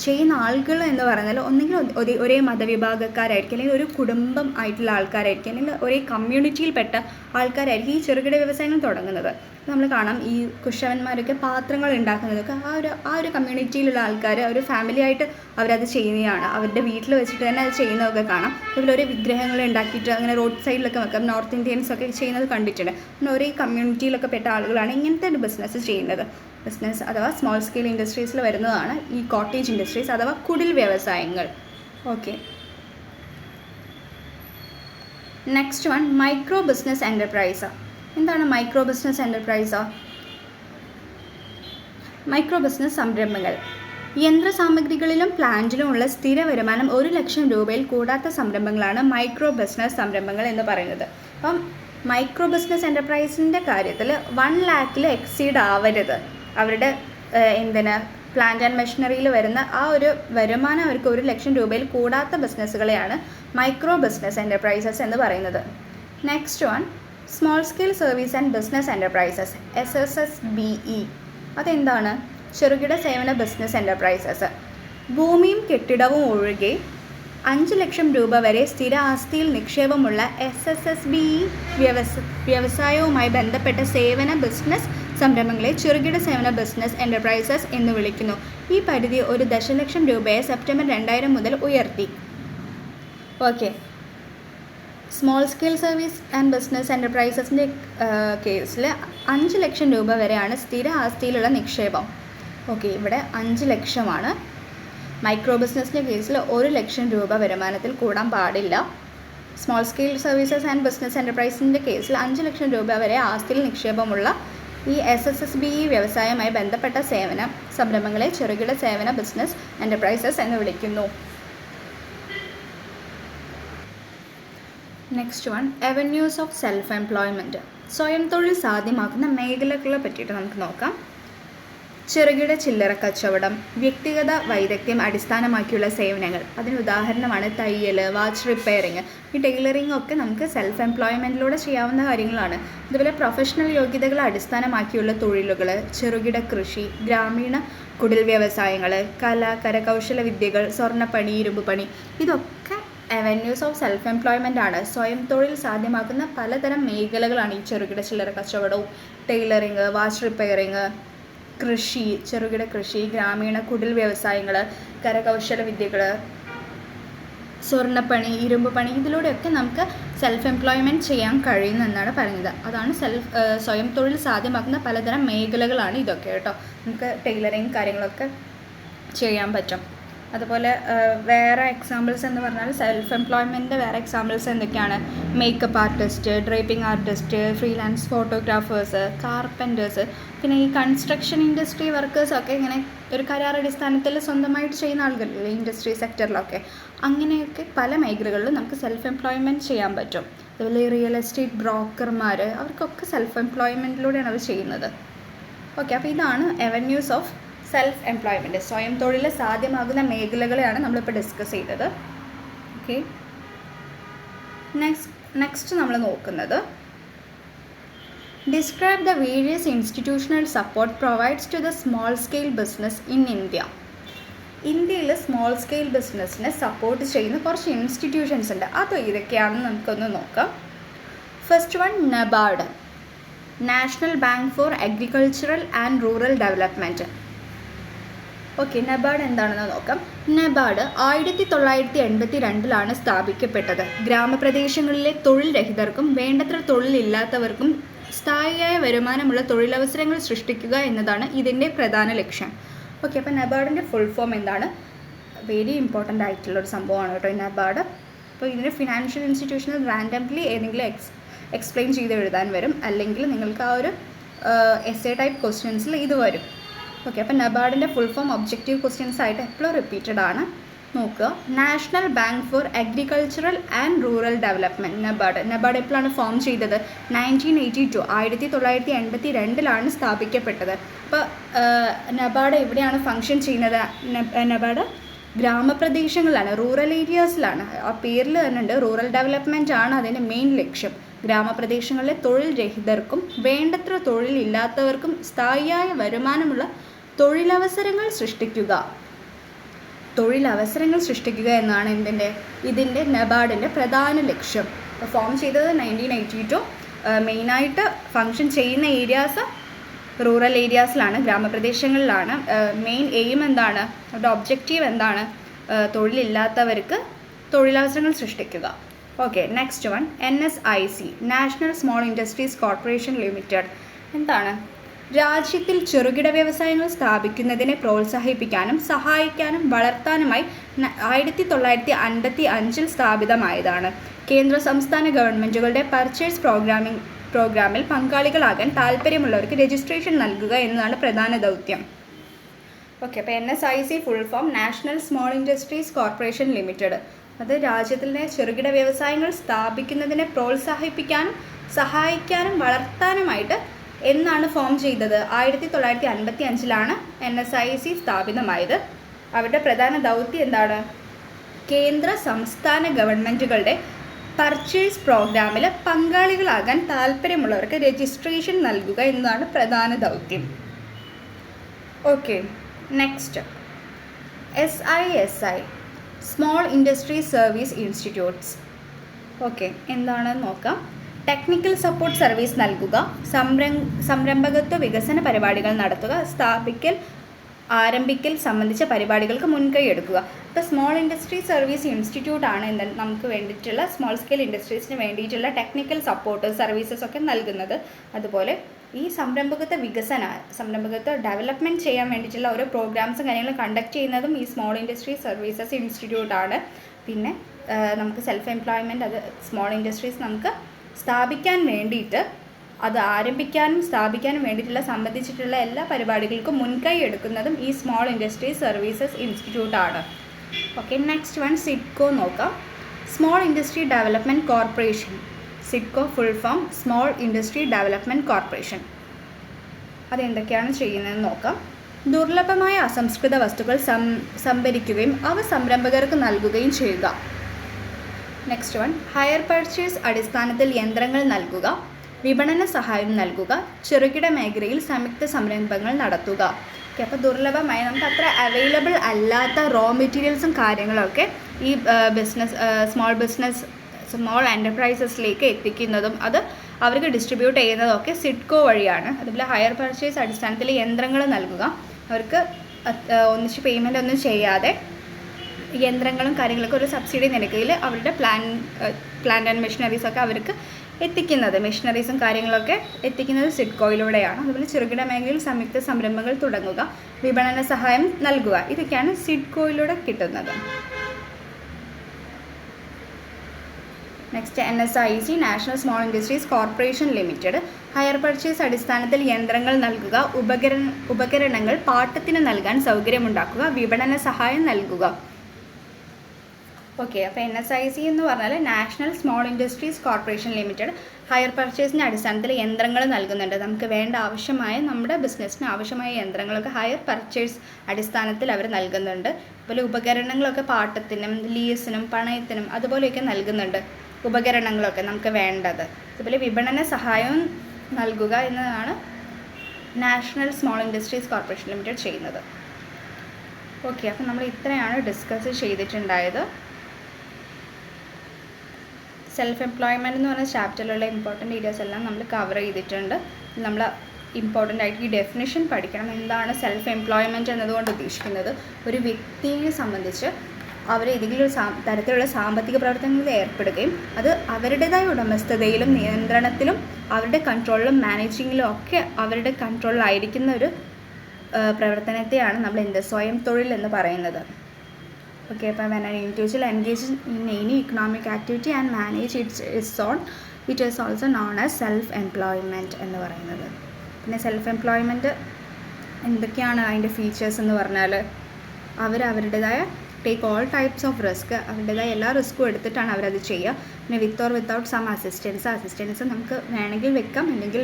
ചെയ്യുന്ന ആളുകൾ എന്ന് പറയുന്നത് ഒന്നെങ്കിൽ ഒരേ മതവിഭാഗക്കാരായിരിക്കും, അല്ലെങ്കിൽ ഒരു കുടുംബം ആയിട്ടുള്ള ആൾക്കാരായിരിക്കും, അല്ലെങ്കിൽ ഒരേ കമ്മ്യൂണിറ്റിയിൽപ്പെട്ട ആൾക്കാരായിരിക്കും ഈ ചെറുകിട വ്യവസായങ്ങൾ തുടങ്ങുന്നത്. നമ്മൾ കാണാം ഈ കുശവന്മാരൊക്കെ പാത്രങ്ങൾ ഉണ്ടാക്കുന്നതൊക്കെ ആ ഒരു കമ്മ്യൂണിറ്റിയിലുള്ള ആൾക്കാർ ഒരു ഫാമിലി ആയിട്ട് അവരത് ചെയ്യുന്നതാണ്. അവരുടെ വീട്ടിൽ വെച്ചിട്ട് തന്നെ അത് ചെയ്യുന്നതൊക്കെ കാണാം. അതുപോലെ ഓരോ വിഗ്രഹങ്ങൾ ഉണ്ടാക്കിയിട്ട് അങ്ങനെ റോഡ് സൈഡിലൊക്കെ വെക്കാം. നോർത്ത് ഇന്ത്യൻസൊക്കെ ചെയ്യുന്നത് കണ്ടിട്ടുണ്ട്. അങ്ങനെ ഒരേ കമ്മ്യൂണിറ്റിയിലൊക്കെ പെട്ട ആളുകളാണ് ഇങ്ങനത്തെ ഒരു ബിസിനസ് ചെയ്യുന്നത്. ബിസിനസ് അഥവാ സ്മോൾ സ്കെയിൽ ഇൻഡസ്ട്രീസിൽ വരുന്നതാണ് ഈ കോട്ടേജ് ഇൻഡസ്ട്രീസ് അഥവാ കുടിൽ വ്യവസായങ്ങൾ. Okay, next one micro business enterprise. എന്താണ് micro business enterprise? Micro business സംരംഭങ്ങൾ യന്ത്രസാമഗ്രികളിലും പ്ലാന്റിലുമുള്ള സ്ഥിര വരുമാനം 1 ലക്ഷം രൂപയിൽ കൂടാത്ത സംരംഭങ്ങളാണ് മൈക്രോ ബിസിനസ് സംരംഭങ്ങൾ എന്ന് പറയുന്നത്. അപ്പം മൈക്രോ ബിസിനസ് എൻ്റർപ്രൈസിൻ്റെ കാര്യത്തിൽ 1 lakh എക്സീഡ് ആവരുത്. അവരുടെ പ്ലാന്റ് ആൻഡ് മെഷീനറിയിൽ വരുന്ന ആ ഒരു വരുമാനം അവർക്ക് 1 ലക്ഷം രൂപയിൽ കൂടാത്ത ബിസിനസ്സുകളെയാണ് മൈക്രോ ബിസിനസ് എൻ്റർപ്രൈസസ് എന്ന് പറയുന്നത്. Next one small scale service and business enterprises SSSBE. അതെന്താണ്? ചെറുകിട സേവന ബിസിനസ് എൻ്റർപ്രൈസസ്. ഭൂമിയും കെട്ടിടവും ഒഴികെ 5 ലക്ഷം രൂപ വരെ സ്ഥിര ആസ്തിയിൽ നിക്ഷേപമുള്ള SSSBE വ്യവസായവുമായി ബന്ധപ്പെട്ട സേവന ബിസിനസ് സംരംഭങ്ങളെ ചെറുകിട സേവന ബിസിനസ് എൻ്റർപ്രൈസസ് എന്ന് വിളിക്കുന്നു. ഈ പരിധി 1 ദശലക്ഷം രൂപയെ സെപ്റ്റംബർ 2000 മുതൽ ഉയർത്തി. Okay, small scale service and business എൻ്റർപ്രൈസസിൻ്റെ കേസിൽ 5 ലക്ഷം രൂപ വരെയാണ് സ്ഥിര ആസ്തിയിലുള്ള നിക്ഷേപം. ഓക്കെ, ഇവിടെ 5 ലക്ഷമാണ്. മൈക്രോ ബിസിനസ്സിൻ്റെ കേസിൽ 1 ലക്ഷം രൂപ വരുമാനത്തിൽ കൂടാൻ പാടില്ല. Small scale services and business എൻ്റർപ്രൈസിൻ്റെ കേസിൽ 5 ലക്ഷം രൂപ വരെ ആസ്തിയിൽ നിക്ഷേപമുള്ള ഈ SSSBE വ്യവസായവുമായി ബന്ധപ്പെട്ട സേവന സംരംഭങ്ങളെ ചെറുകിട സേവന ബിസിനസ് എൻ്റർപ്രൈസസ് എന്ന് വിളിക്കുന്നു. Next one avenues of self employment. സ്വയം തൊഴിൽ സാധ്യമാക്കുന്ന മേഖലകളെ പറ്റിയിട്ട് നമുക്ക് നോക്കാം. ചെറുകിട ചില്ലറ കച്ചവടം, വ്യക്തിഗത വൈദഗ്ധ്യം അടിസ്ഥാനമാക്കിയുള്ള സേവനങ്ങൾ. അതിന് ഉദാഹരണമാണ് തയ്യൽ, വാച്ച് റിപ്പയറിങ്. ഈ ടൈലറിംഗ് ഒക്കെ നമുക്ക് സെൽഫ് എംപ്ലോയ്മെൻറ്റിലൂടെ ചെയ്യാവുന്ന കാര്യങ്ങളാണ്. അതുപോലെ പ്രൊഫഷണൽ യോഗ്യതകളെ അടിസ്ഥാനമാക്കിയുള്ള തൊഴിലുകൾ, ചെറുകിട കൃഷി, ഗ്രാമീണ കുടിൽ വ്യവസായങ്ങൾ, കല, കരകൗശല വിദ്യകൾ, സ്വർണ്ണപ്പണി, ഇരുമ്പുപണി. ഇതൊക്കെ അവന്യൂസ് ഓഫ് സെൽഫ് എംപ്ലോയ്മെൻ്റ് ആണ്. സ്വയം തൊഴിൽ സാധ്യമാക്കുന്ന പലതരം മേഖലകളാണ് ഈ ചെറുകിട ചില്ലറ കച്ചവടവും, ടൈലറിങ്, വാച്ച് റിപ്പയറിങ്, കൃഷി, ചെറുകിട കൃഷി, ഗ്രാമീണ കുടിൽ വ്യവസായങ്ങൾ, കരകൗശല വിദ്യകൾ, സ്വർണ്ണപ്പണി, ഇരുമ്പ് പണി. ഇതിലൂടെയൊക്കെ നമുക്ക് സെൽഫ് എംപ്ലോയ്മെൻറ്റ് ചെയ്യാൻ കഴിയുമെന്നാണ് പറയുന്നത്. അതാണ് സ്വയം തൊഴിൽ സാധ്യമാക്കുന്ന പലതരം മേഖലകളാണ് ഇതൊക്കെ കേട്ടോ. നമുക്ക് ടൈലറിങ് കാര്യങ്ങളൊക്കെ ചെയ്യാൻ പറ്റും. അതുപോലെ വേറെ എക്സാമ്പിൾസ് എന്ന് പറഞ്ഞാൽ സെൽഫ് എംപ്ലോയ്മെൻറ്റിൻ്റെ വേറെ എക്സാമ്പിൾസ് എന്തൊക്കെയാണ്? Makeup artist, draping artist, freelance photographers, carpenter's. പിന്നെ ഈ കൺസ്ട്രക്ഷൻ ഇൻഡസ്ട്രി വർക്കേഴ്സൊക്കെ ഇങ്ങനെ ഒരു കരാറടിസ്ഥാനത്തിൽ സ്വന്തമായിട്ട് ചെയ്യുന്ന ആളുകളില്ലേ ഇൻഡസ്ട്രി സെക്ടറിലൊക്കെ. അങ്ങനെയൊക്കെ പല മേഖലകളിലും നമുക്ക് സെൽഫ് എംപ്ലോയ്മെൻറ്റ് ചെയ്യാൻ പറ്റും. അതുപോലെ റിയൽ എസ്റ്റേറ്റ് ബ്രോക്കർമാർ, അവർക്കൊക്കെ സെൽഫ് എംപ്ലോയ്മെൻറ്റിലൂടെയാണ് അവർ ചെയ്യുന്നത്. ഓക്കെ, അപ്പോൾ ഇതാണ് അവന്യൂസ് ഓഫ് സെൽഫ് എംപ്ലോയ്മെൻറ്റ്, സ്വയം തൊഴിൽ സാധ്യമാകുന്ന മേഖലകളെയാണ് നമ്മളിപ്പോൾ ഡിസ്കസ് ചെയ്തത്. ഓക്കെ, നെക്സ്റ്റ് നമ്മൾ നോക്കുന്നത് describe the various institutional support provides to the small scale business in India. ഇന്ത്യയിൽ സ്മോൾ സ്കെയിൽ ബിസിനസ്സിനെ സപ്പോർട്ട് ചെയ്യുന്ന കുറച്ച് ഇൻസ്റ്റിറ്റ്യൂഷൻസ് ഉണ്ട്. അത് ഇതൊക്കെയാണെന്ന് നമുക്കൊന്ന് നോക്കാം. First one, NABARD, national bank for agricultural and rural development. Okay, NABARD എന്താണെന്ന് നോക്കാം. നബാർഡ് 1982 സ്ഥാപിക്കപ്പെട്ടത്. ഗ്രാമപ്രദേശങ്ങളിലെ തൊഴിൽ രഹിതർക്കും വേണ്ടത്ര തൊഴിലില്ലാത്തവർക്കും സ്ഥായിയായ വരുമാനമുള്ള തൊഴിലവസരങ്ങൾ സൃഷ്ടിക്കുക എന്നതാണ് ഇതിൻ്റെ പ്രധാന ലക്ഷ്യം. ഓക്കെ, അപ്പോൾ നബാർഡിൻ്റെ ഫുൾ ഫോം എന്താണ്? വെരി ഇമ്പോർട്ടൻ്റ് ആയിട്ടുള്ളൊരു സംഭവമാണ് കേട്ടോ ഈ നബാർഡ്. അപ്പോൾ ഇതിൻ്റെ ഫിനാൻഷ്യൽ ഇൻസ്റ്റിറ്റ്യൂഷനിൽ റാൻഡംലി ഏതെങ്കിലും എക്സ്പ്ലെയിൻ ചെയ്ത് എഴുതാൻ വരും, അല്ലെങ്കിൽ നിങ്ങൾക്ക് ആ ഒരു എസ്സേ ടൈപ്പ് ക്വസ്റ്റ്യൻസിൽ ഇത് വരും. ഓക്കെ, അപ്പോൾ നബാർഡിൻ്റെ ഫുൾ ഫോം ഒബ്ജക്റ്റീവ് ക്വസ്റ്റ്യൻസ് ആയിട്ട് എപ്പോഴും റിപ്പീറ്റഡ് ആണ്. നോക്കുക, national bank for agricultural and rural development. NABARD എപ്പോഴാണ് ഫോം ചെയ്തത്? 1982, 1982 സ്ഥാപിക്കപ്പെട്ടത്. അപ്പോൾ നബാർഡ് എവിടെയാണ് ഫങ്ഷൻ ചെയ്യുന്നത്? NABARD ഗ്രാമപ്രദേശങ്ങളിലാണ്, rural ഏരിയാസിലാണ്. ആ പേരിൽ തന്നെ ഉണ്ട്, റൂറൽ ഡെവലപ്മെൻറ്റ് ആണ് അതിൻ്റെ മെയിൻ ലക്ഷ്യം. ഗ്രാമപ്രദേശങ്ങളിലെ തൊഴിൽ രഹിതർക്കും വേണ്ടത്ര തൊഴിലില്ലാത്തവർക്കും സ്ഥായിയായ വരുമാനമുള്ള തൊഴിലവസരങ്ങൾ സൃഷ്ടിക്കുക എന്നാണ് ഇതിൻ്റെ നബാർഡിൻ്റെ പ്രധാന ലക്ഷ്യം. ഫോം ചെയ്തത് 1982. മെയിനായിട്ട് ഫങ്ഷൻ ചെയ്യുന്ന ഏരിയാസ് റൂറൽ ഏരിയാസിലാണ്, ഗ്രാമപ്രദേശങ്ങളിലാണ്. മെയിൻ എയിം എന്താണ്? അവരുടെ ഒബ്ജക്റ്റീവ് എന്താണ്? തൊഴിലില്ലാത്തവർക്ക് തൊഴിലവസരങ്ങൾ സൃഷ്ടിക്കുക. Okay, next one, NSIC, national small industries corporation limited. എന്താണ്? രാജ്യത്തിൽ ചെറുകിട വ്യവസായങ്ങൾ സ്ഥാപിക്കുന്നതിനെ പ്രോത്സാഹിപ്പിക്കാനും സഹായിക്കാനും വളർത്താനുമായി 1955 സ്ഥാപിതമായതാണ്. കേന്ദ്ര സംസ്ഥാന ഗവൺമെൻറ്റുകളുടെ പർച്ചേസ് പ്രോഗ്രാമിൽ പങ്കാളികളാകാൻ താല്പര്യമുള്ളവർക്ക് രജിസ്ട്രേഷൻ നൽകുക എന്നതാണ് പ്രധാന ദൗത്യം. ഓക്കെ, അപ്പോൾ NSIC full form national small industries corporation limited. അത് രാജ്യത്തിലെ ചെറുകിട വ്യവസായങ്ങൾ സ്ഥാപിക്കുന്നതിനെ പ്രോത്സാഹിപ്പിക്കാനും സഹായിക്കാനും വളർത്താനുമായിട്ട് എന്നാണ് ഫോം ചെയ്തത്? 1955 NSIC സ്ഥാപിതമായത്. അവരുടെ പ്രധാന ദൗത്യം എന്താണ്? കേന്ദ്ര സംസ്ഥാന ഗവൺമെൻറ്റുകളുടെ പർച്ചേസ് പ്രോഗ്രാമിൽ പങ്കാളികളാകാൻ താല്പര്യമുള്ളവർക്ക് രജിസ്ട്രേഷൻ നൽകുക എന്നതാണ് പ്രധാന ദൗത്യം. Okay, next, SISI, small industry service institutes. Okay, എന്താണെന്ന് നോക്കാം. ടെക്നിക്കൽ സപ്പോർട്ട് സർവീസ് നൽകുക, സംരംഭകത്വ വികസന പരിപാടികൾ നടത്തുക, ആരംഭിക്കൽ സംബന്ധിച്ച പരിപാടികൾക്ക് മുൻകൈ എടുക്കുക. ഇപ്പോൾ സ്മോൾ ഇൻഡസ്ട്രി സർവീസ് ഇൻസ്റ്റിറ്റ്യൂട്ടാണ് നമുക്ക് വേണ്ടിയിട്ടുള്ള സ്മോൾ സ്കെയിൽ ഇൻഡസ്ട്രീസിന് വേണ്ടിയിട്ടുള്ള ടെക്നിക്കൽ സപ്പോർട്ട് സർവീസസ് ഒക്കെ നൽകുന്നത്. അതുപോലെ ഈ സംരംഭകത്വ ഡെവലപ്മെൻറ്റ് ചെയ്യാൻ വേണ്ടിയിട്ടുള്ള ഓരോ പ്രോഗ്രാംസും കാര്യങ്ങളും കണ്ടക്ട് ചെയ്യുന്നതും ഈ സ്മോൾ ഇൻഡസ്ട്രി സർവീസസ് ഇൻസ്റ്റിറ്റ്യൂട്ടാണ്. പിന്നെ നമുക്ക് സെൽഫ് എംപ്ലോയ്മെൻറ്റ്, അത് സ്മോൾ ഇൻഡസ്ട്രീസ് നമുക്ക് സ്ഥാപിക്കാൻ വേണ്ടിയിട്ട്, അത് ആരംഭിക്കാനും സ്ഥാപിക്കാനും വേണ്ടിയിട്ടുള്ള സംബന്ധിച്ചിട്ടുള്ള എല്ലാ പരിപാടികൾക്കും മുൻകൈ എടുക്കുന്നതും ഈ സ്മോൾ ഇൻഡസ്ട്രി സർവീസസ് ഇൻസ്റ്റിറ്റ്യൂട്ടാണ്. ഓക്കെ, നെക്സ്റ്റ് വൺ, സിഡ്കോ നോക്കാം. Small industry development corporation. SIDCO full form small industry development corporation. അതെന്തൊക്കെയാണ് ചെയ്യുന്നതെന്ന് നോക്കാം. ദുർലഭമായ അസംസ്കൃത വസ്തുക്കൾ സംഭരിക്കുകയും അവ സംരംഭകർക്ക് നൽകുകയും ചെയ്യുക. നെക്സ്റ്റ് വൺ, ഹയർ പർച്ചേസ് അടിസ്ഥാനത്തിൽ യന്ത്രങ്ങൾ നൽകുക, വിപണന സഹായം നൽകുക, ചെറുകിട മേഖലയിൽ സംയുക്ത സംരംഭങ്ങൾ നടത്തുക. ഓക്കെ, അപ്പോൾ ദുർലഭമായ നമുക്ക് അത്ര അവൈലബിൾ അല്ലാത്ത റോ മെറ്റീരിയൽസും കാര്യങ്ങളൊക്കെ ഈ സ്മോൾ എൻ്റർപ്രൈസസിലേക്ക് എത്തിക്കുന്നതും അത് അവർക്ക് ഡിസ്ട്രിബ്യൂട്ട് ചെയ്യുന്നതൊക്കെ സിഡ്കോ വഴിയാണ്. അതുപോലെ ഹയർ പർച്ചേസ് അടിസ്ഥാനത്തിൽ യന്ത്രങ്ങൾ നൽകുക, അവർക്ക് ഒന്നിച്ച് പേയ്മെൻ്റ് ഒന്നും ചെയ്യാതെ യന്ത്രങ്ങളും കാര്യങ്ങളൊക്കെ ഒരു സബ്സിഡി നിരക്കിൽ അവരുടെ പ്ലാന്റ് ആൻഡ് മെഷീനറീസൊക്കെ അവർക്ക് എത്തിക്കുന്നത്, മെഷീനറീസും കാര്യങ്ങളൊക്കെ എത്തിക്കുന്നത് സിഡ്കോയിലൂടെയാണ്. അതുപോലെ ചെറുകിട മേഖലയിൽ സംയുക്ത സംരംഭങ്ങൾ തുടങ്ങുക, വിപണന സഹായം നൽകുക, ഇതൊക്കെയാണ് സിഡ്കോയിലൂടെ കിട്ടുന്നത്. Next, NSIC, national small industries corporation limited. Higher purchase അടിസ്ഥാനത്തിൽ യന്ത്രങ്ങൾ നൽകുക, ഉപകരണങ്ങൾ പാട്ടത്തിന് നൽകാൻ സൗകര്യമുണ്ടാക്കുക, വിപണന സഹായം നൽകുക. ഓക്കെ, അപ്പോൾ NSIC എന്ന് പറഞ്ഞാൽ national small industries corporation limited. Hire പർച്ചേസിൻ്റെ അടിസ്ഥാനത്തിൽ യന്ത്രങ്ങൾ നൽകുന്നുണ്ട്. നമുക്ക് വേണ്ട ആവശ്യമായ നമ്മുടെ ബിസിനസ്സിന് ആവശ്യമായ യന്ത്രങ്ങളൊക്കെ ഹയർ പർച്ചേസ് അടിസ്ഥാനത്തിൽ അവർ നൽകുന്നുണ്ട്. അതുപോലെ ഉപകരണങ്ങളൊക്കെ പാട്ടത്തിനും ലീസിനും പണയത്തിനും അതുപോലെയൊക്കെ നൽകുന്നുണ്ട്. ഉപകരണങ്ങളൊക്കെ നമുക്ക് വേണ്ടത്. അതുപോലെ വിപണന സഹായവും നൽകുക എന്നതാണ് national small industries corporation limited ചെയ്യുന്നത്. ഓക്കെ, അപ്പോൾ നമ്മൾ ഇത്രയാണ് ഡിസ്കസ് ചെയ്തിട്ടുണ്ടായത്. സെൽഫ് എംപ്ലോയ്മെൻറ്റ് എന്ന് പറഞ്ഞ ചാപ്റ്ററിലുള്ള ഇമ്പോർട്ടൻ്റ് ഏരിയാസ് എല്ലാം നമ്മൾ കവർ ചെയ്തിട്ടുണ്ട്. നമ്മൾ ഇമ്പോർട്ടൻ്റ് ആയിട്ട് ഈ ഡെഫിനിഷൻ പഠിക്കണം. എന്താണ് സെൽഫ് എംപ്ലോയ്മെൻറ്റ് എന്നതുകൊണ്ട് ഉദ്ദേശിക്കുന്നത്? ഒരു വ്യക്തിയെ സംബന്ധിച്ച് അവർ ഏതെങ്കിലും ഒരു തരത്തിലുള്ള സാമ്പത്തിക പ്രവർത്തനങ്ങളിൽ ഏർപ്പെടുകയും അത് അവരുടേതായ ഉടമസ്ഥതയിലും നിയന്ത്രണത്തിലും അവരുടെ കൺട്രോളിലും മാനേജിങ്ങിലും ഒക്കെ അവരുടെ കൺട്രോളിലായിരിക്കുന്ന ഒരു പ്രവർത്തനത്തെയാണ് നമ്മൾ സ്വയം തൊഴിൽ എന്ന് പറയുന്നത്. Okay, അപ്പോൾ when an individual engages in any economic activity and manage its own, it is also known as self-employment എന്ന് പറയുന്നത്. പിന്നെ സെൽഫ് എംപ്ലോയ്മെൻറ്റ് എന്തൊക്കെയാണ് അതിൻ്റെ ഫീച്ചേഴ്സ് എന്ന് പറഞ്ഞാൽ അവരുടേതായ take all types of risk, അവരുടേതായ എല്ലാ റിസ്ക്കും എടുത്തിട്ടാണ് അവരത് ചെയ്യുക. പിന്നെ with or without some assistance നമുക്ക് വേണമെങ്കിൽ വെക്കാം, അല്ലെങ്കിൽ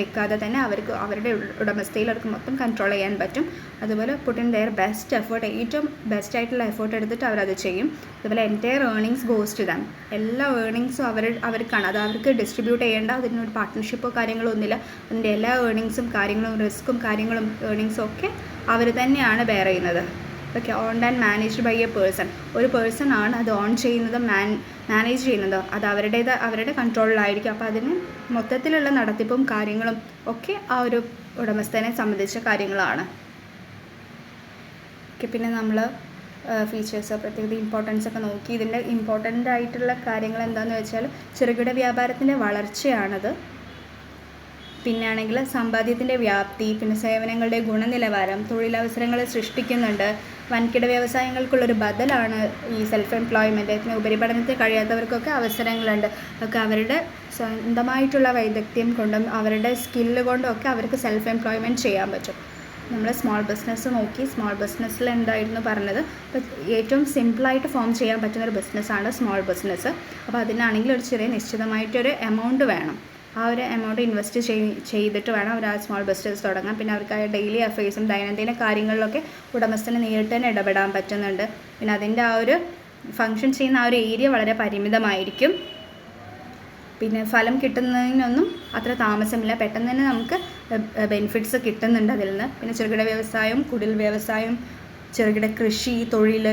വെക്കാതെ തന്നെ അവരുടെ ഉടമസ്ഥയിൽ അവർക്ക് മൊത്തം കൺട്രോൾ ചെയ്യാൻ പറ്റും. അതുപോലെ put in their best effort, ഏറ്റവും ബെസ്റ്റ് ആയിട്ടുള്ള എഫേർട്ട് എടുത്തിട്ട് അവരത് ചെയ്യും. അതുപോലെ entire earnings goes to them, എല്ലാ ഏർണിങ്സും അവർക്കാണ്. അത് അവർക്ക് ഡിസ്ട്രിബ്യൂട്ട് ചെയ്യേണ്ട, അതിനൊരു പാർട്ട്ണർഷിപ്പോ കാര്യങ്ങളോ ഒന്നുമില്ല. അതിൻ്റെ എല്ലാ ഏർണിങ്സും കാര്യങ്ങളും റിസ്ക്കും കാര്യങ്ങളും ഏർണിങ്സും ഒക്കെ അവർ തന്നെയാണ് ബെയർ ചെയ്യുന്നത്. Okay, owned and managed by a person, ഒരു പേഴ്സൺ ആണ് അത് ഓൺ ചെയ്യുന്നത്, മാനേജ് ചെയ്യുന്നത്. അത് അവരുടെ കൺട്രോളിലായിരിക്കും. അപ്പോൾ അതിന് മൊത്തത്തിലുള്ള നടത്തിപ്പും കാര്യങ്ങളും ഒക്കെ ആ ഒരു ഉടമസ്ഥനെ സംബന്ധിച്ച കാര്യങ്ങളാണ്. ഓക്കെ, പിന്നെ നമ്മൾ ഫീച്ചേഴ്സ് പ്രത്യേകത ഇമ്പോർട്ടൻസ് ഒക്കെ നോക്കി. ഇതിൻ്റെ ഇമ്പോർട്ടൻ്റ് ആയിട്ടുള്ള കാര്യങ്ങൾ എന്താണെന്ന് വെച്ചാൽ ചെറുകിട വ്യാപാരത്തിൻ്റെ വളർച്ചയാണത്. പിന്നെ ആണെങ്കിൽ സമ്പാദ്യത്തിൻ്റെ വ്യാപ്തി, പിന്നെ സേവനങ്ങളുടെ ഗുണനിലവാരം, തൊഴിലവസരങ്ങൾ സൃഷ്ടിക്കുന്നുണ്ട്. വൻകിട വ്യവസായങ്ങൾക്കുള്ളൊരു ബദലാണ് ഈ സെൽഫ് എംപ്ലോയ്മെൻറ്റ്. പിന്നെ ഉപരിപഠനത്തിൽ കഴിയാത്തവർക്കൊക്കെ അവസരങ്ങളുണ്ട്. ഒക്കെ അവരുടെ സ്വന്തമായിട്ടുള്ള വൈദഗ്ധ്യം കൊണ്ടും അവരുടെ സ്കില്ല് കൊണ്ടും ഒക്കെ അവർക്ക് സെൽഫ് എംപ്ലോയ്മെൻറ്റ് ചെയ്യാൻ പറ്റും. നമ്മൾ സ്മോൾ ബിസിനസ് നോക്കി. സ്മോൾ ബിസിനസ്സിൽ എന്തായിരുന്നു പറഞ്ഞത്? അപ്പോൾ ഏറ്റവും സിമ്പിളായിട്ട് ഫോം ചെയ്യാൻ പറ്റുന്നൊരു ബിസിനസ്സാണ് സ്മോൾ ബിസിനസ്. അപ്പോൾ അതിനാണെങ്കിൽ ഒരു ചെറിയ നിശ്ചിതമായിട്ടൊരു എമൗണ്ട് വേണം. ആ ഒരു എമൗണ്ട് ഇൻവെസ്റ്റ് ചെയ്തിട്ട് വേണം അവർ ആ സ്മോൾ ബിസിനസ് തുടങ്ങാൻ. പിന്നെ അവർക്ക് ഡെയിലി അഫയേഴ്സും ദൈനംദിന കാര്യങ്ങളിലൊക്കെ ഉടമസ്ഥന് നേരിട്ട് തന്നെ ഇടപെടാൻ പറ്റുന്നുണ്ട്. പിന്നെ അതിൻ്റെ ആ ഒരു ഫങ്ഷൻ ചെയ്യുന്ന ആ ഒരു ഏരിയ വളരെ പരിമിതമായിരിക്കും. പിന്നെ ഫലം കിട്ടുന്നതിനൊന്നും അത്ര താമസമില്ല, പെട്ടെന്ന് തന്നെ നമുക്ക് ബെനിഫിറ്റ്സ് കിട്ടുന്നുണ്ട് അതിൽ നിന്ന്. പിന്നെ ചെറുകിട വ്യവസായം, കുടിൽ വ്യവസായം, ചെറുകിട കൃഷി, തൊഴിൽ,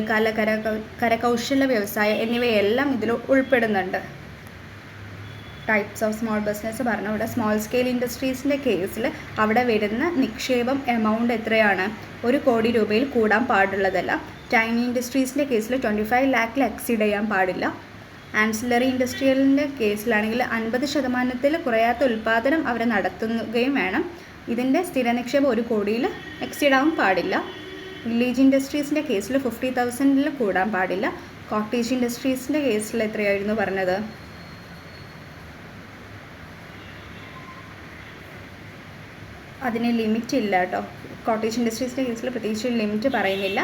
കരകൗശല വ്യവസായം എന്നിവയെല്ലാം ഇതിൽ ഉൾപ്പെടുന്നുണ്ട്. ടൈപ്സ് ഓഫ് സ്മോൾ ബിസിനസ് പറഞ്ഞു. ഇവിടെ സ്മോൾ സ്കെയിൽ ഇൻഡസ്ട്രീസിൻ്റെ കേസിൽ അവിടെ വരുന്ന നിക്ഷേപം എമൗണ്ട് എത്രയാണ്? 1 കോടി രൂപയിൽ കൂടാൻ പാടുള്ളതല്ല. ടൈനി ഇൻഡസ്ട്രീസിൻ്റെ കേസിൽ 25 lakhൽ എക്സീഡ് ചെയ്യാൻ പാടില്ല. ആൻസിലറി ഇൻഡസ്ട്രിയലിൻ്റെ കേസിലാണെങ്കിൽ 50% കുറയാത്ത ഉൽപ്പാദനം അവർ നടത്തുകയും വേണം. ഇതിൻ്റെ സ്ഥിര നിക്ഷേപം 1 കോടിയിൽ എക്സീഡ് ആവാൻ പാടില്ല. വില്ലേജ് ഇൻഡസ്ട്രീസിൻ്റെ കേസിൽ 50,000 കൂടാൻ പാടില്ല. കോട്ടേജ് ഇൻഡസ്ട്രീസിൻ്റെ കേസിൽ എത്രയായിരുന്നു പറഞ്ഞത്? അതിന് ലിമിറ്റ് ഇല്ല കേട്ടോ. കോട്ടേജ് ഇൻഡസ്ട്രീസിൻ്റെ കേസിൽ പ്രത്യേകിച്ച് ലിമിറ്റ് പറയുന്നില്ല.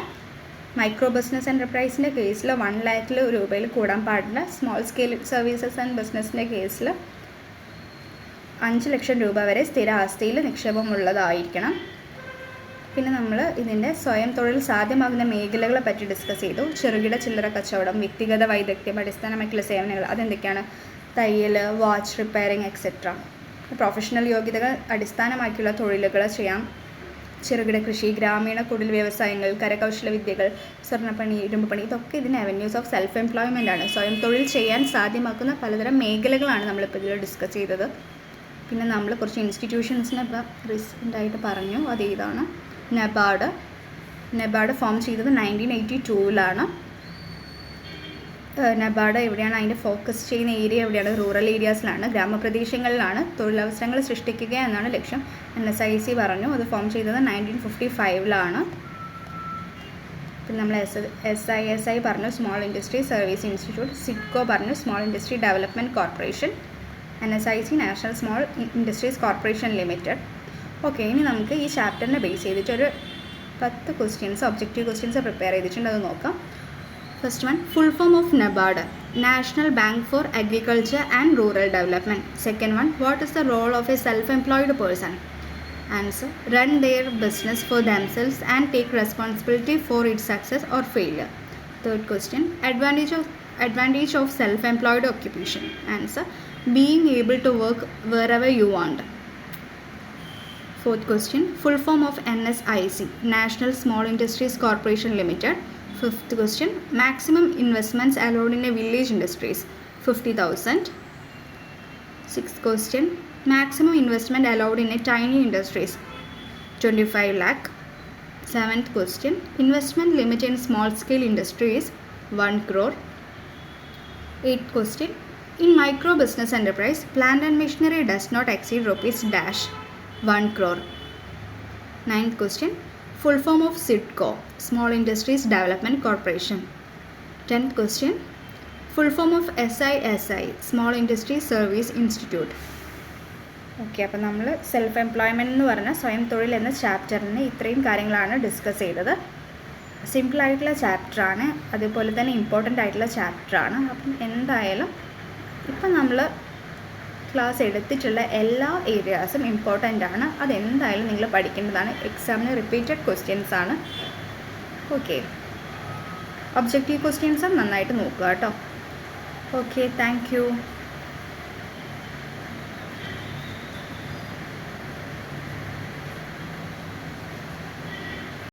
മൈക്രോ ബിസിനസ് എൻ്റർപ്രൈസിൻ്റെ കേസിൽ 1 lakh രൂപയിൽ കൂടാൻ പാടില്ല. സ്മോൾ സ്കെയിൽ സർവീസസ് ആൻഡ് ബിസിനസ്സിൻ്റെ കേസിൽ 5 ലക്ഷം രൂപ വരെ സ്ഥിര ആസ്തിയിൽ നിക്ഷേപമുള്ളതായിരിക്കണം. പിന്നെ നമ്മൾ ഇതിൻ്റെ സ്വയം തൊഴിൽ സാധ്യമാകുന്ന മേഖലകളെ പറ്റി ഡിസ്കസ് ചെയ്തു. ചെറുകിട ചില്ലറ കച്ചവടം, വ്യക്തിഗത വൈദഗ്ധ്യം, അടിസ്ഥാനമായിട്ടുള്ള സേവനങ്ങൾ, അതെന്തൊക്കെയാണ്? തയ്യൽ, വാച്ച് റിപ്പയറിംഗ് എക്സെട്ര. പ്രൊഫഷണൽ യോഗ്യതകൾ അടിസ്ഥാനമാക്കിയുള്ള തൊഴിലുകൾ ചെയ്യാം. ചെറുകിട കൃഷി, ഗ്രാമീണ കുടിൽ വ്യവസായങ്ങൾ, കരകൗശല വിദ്യകൾ, സ്വർണ്ണപ്പണി, ഇരുമ്പുപണി, ഇതൊക്കെ ഇതിന് അവന്യൂസ് ഓഫ് സെൽഫ് എംപ്ലോയ്മെൻ്റ് ആണ്. സ്വയം തൊഴിൽ ചെയ്യാൻ സാധ്യമാക്കുന്ന പലതരം മേഖലകളാണ് നമ്മളിപ്പോൾ ഇതിൽ ഡിസ്കസ് ചെയ്തത്. പിന്നെ നമ്മൾ കുറച്ച് ഇൻസ്റ്റിറ്റ്യൂഷൻസിനെ ഇപ്പോൾ റീസെൻ്റായിട്ട് പറഞ്ഞു. അതേതാണ്? നബാർഡ് ഫോം ചെയ്തത് 1982 നബാർഡ് എവിടെയാണ്? അതിൻ്റെ ഫോക്കസ് ചെയ്യുന്ന ഏരിയ എവിടെയാണ്? റൂറൽ ഏരിയാസിലാണ്, ഗ്രാമപ്രദേശങ്ങളിലാണ് തൊഴിലവസരങ്ങൾ സൃഷ്ടിക്കുക എന്നാണ് ലക്ഷ്യം. NSIC പറഞ്ഞു, അത് ഫോം ചെയ്തത് 1955 പിന്നെ നമ്മൾ SISI പറഞ്ഞു, small industry service institute. SIDCO പറഞ്ഞു, small industry development corporation. NSIC national small industries corporation limited. Okay, ഇനി നമുക്ക് ഈ ചാപ്റ്ററിനെ ബേസ് ചെയ്തിട്ട് ഒരു 10 ക്വസ്റ്റ്യൻസ്, ഒബ്ജക്റ്റീവ് ക്വസ്റ്റ്യൻസ് പ്രിപ്പയർ ചെയ്തിട്ടുണ്ട്, അത് നോക്കാം. First one, full form of NABARD, National Bank for Agriculture and Rural Development. Second one, what is the role of a self-employed person? Answer, run their business for themselves and take responsibility for its success or failure. Third question, advantage of self-employed occupation. Answer, being able to work wherever you want. Fourth question, full form of NSIC, National Small Industries Corporation Limited. Fifth question, maximum investments allowed in a village industries, 50,000. Sixth question, maximum investment allowed in a tiny industries, 25 lakh. Seventh question, investment limit in small scale industries, 1 crore. Eighth question, in micro business enterprise, plant and machinery does not exceed rupees dash 1 crore. Ninth question, full form of SIDCO, Small Industries Development Corporation. 10th question, full form of SISI, Small Industries Service Institute. Okay, അപ്പോൾ നമ്മൾ self employment എന്ന് പറഞ്ഞ സ്വയം തൊഴിൽ എന്ന ചാപ്റ്ററിന് ഇത്രയും കാര്യങ്ങളാണ് discuss ചെയ്തത്. സിമ്പിളായിട്ടുള്ള ചാപ്റ്ററാണ്, അതുപോലെ തന്നെ ഇമ്പോർട്ടൻ്റ് ആയിട്ടുള്ള ചാപ്റ്ററാണ്. അപ്പം എന്തായാലും ഇപ്പം നമ്മൾ ക്ലാസ് എടുത്തിട്ടുള്ള എല്ലാ ഏരിയാസും ഇമ്പോർട്ടൻ്റ് ആണ്. അതെന്തായാലും നിങ്ങൾ പഠിക്കേണ്ടതാണ്. എക്സാമിന് റിപ്പീറ്റഡ് ക്വസ്റ്റ്യൻസ് ആണ്. ഓക്കെ, ഒബ്ജക്റ്റീവ് ക്വസ്റ്റ്യൻസും നന്നായിട്ട് നോക്കുക കേട്ടോ. Okay, thank you.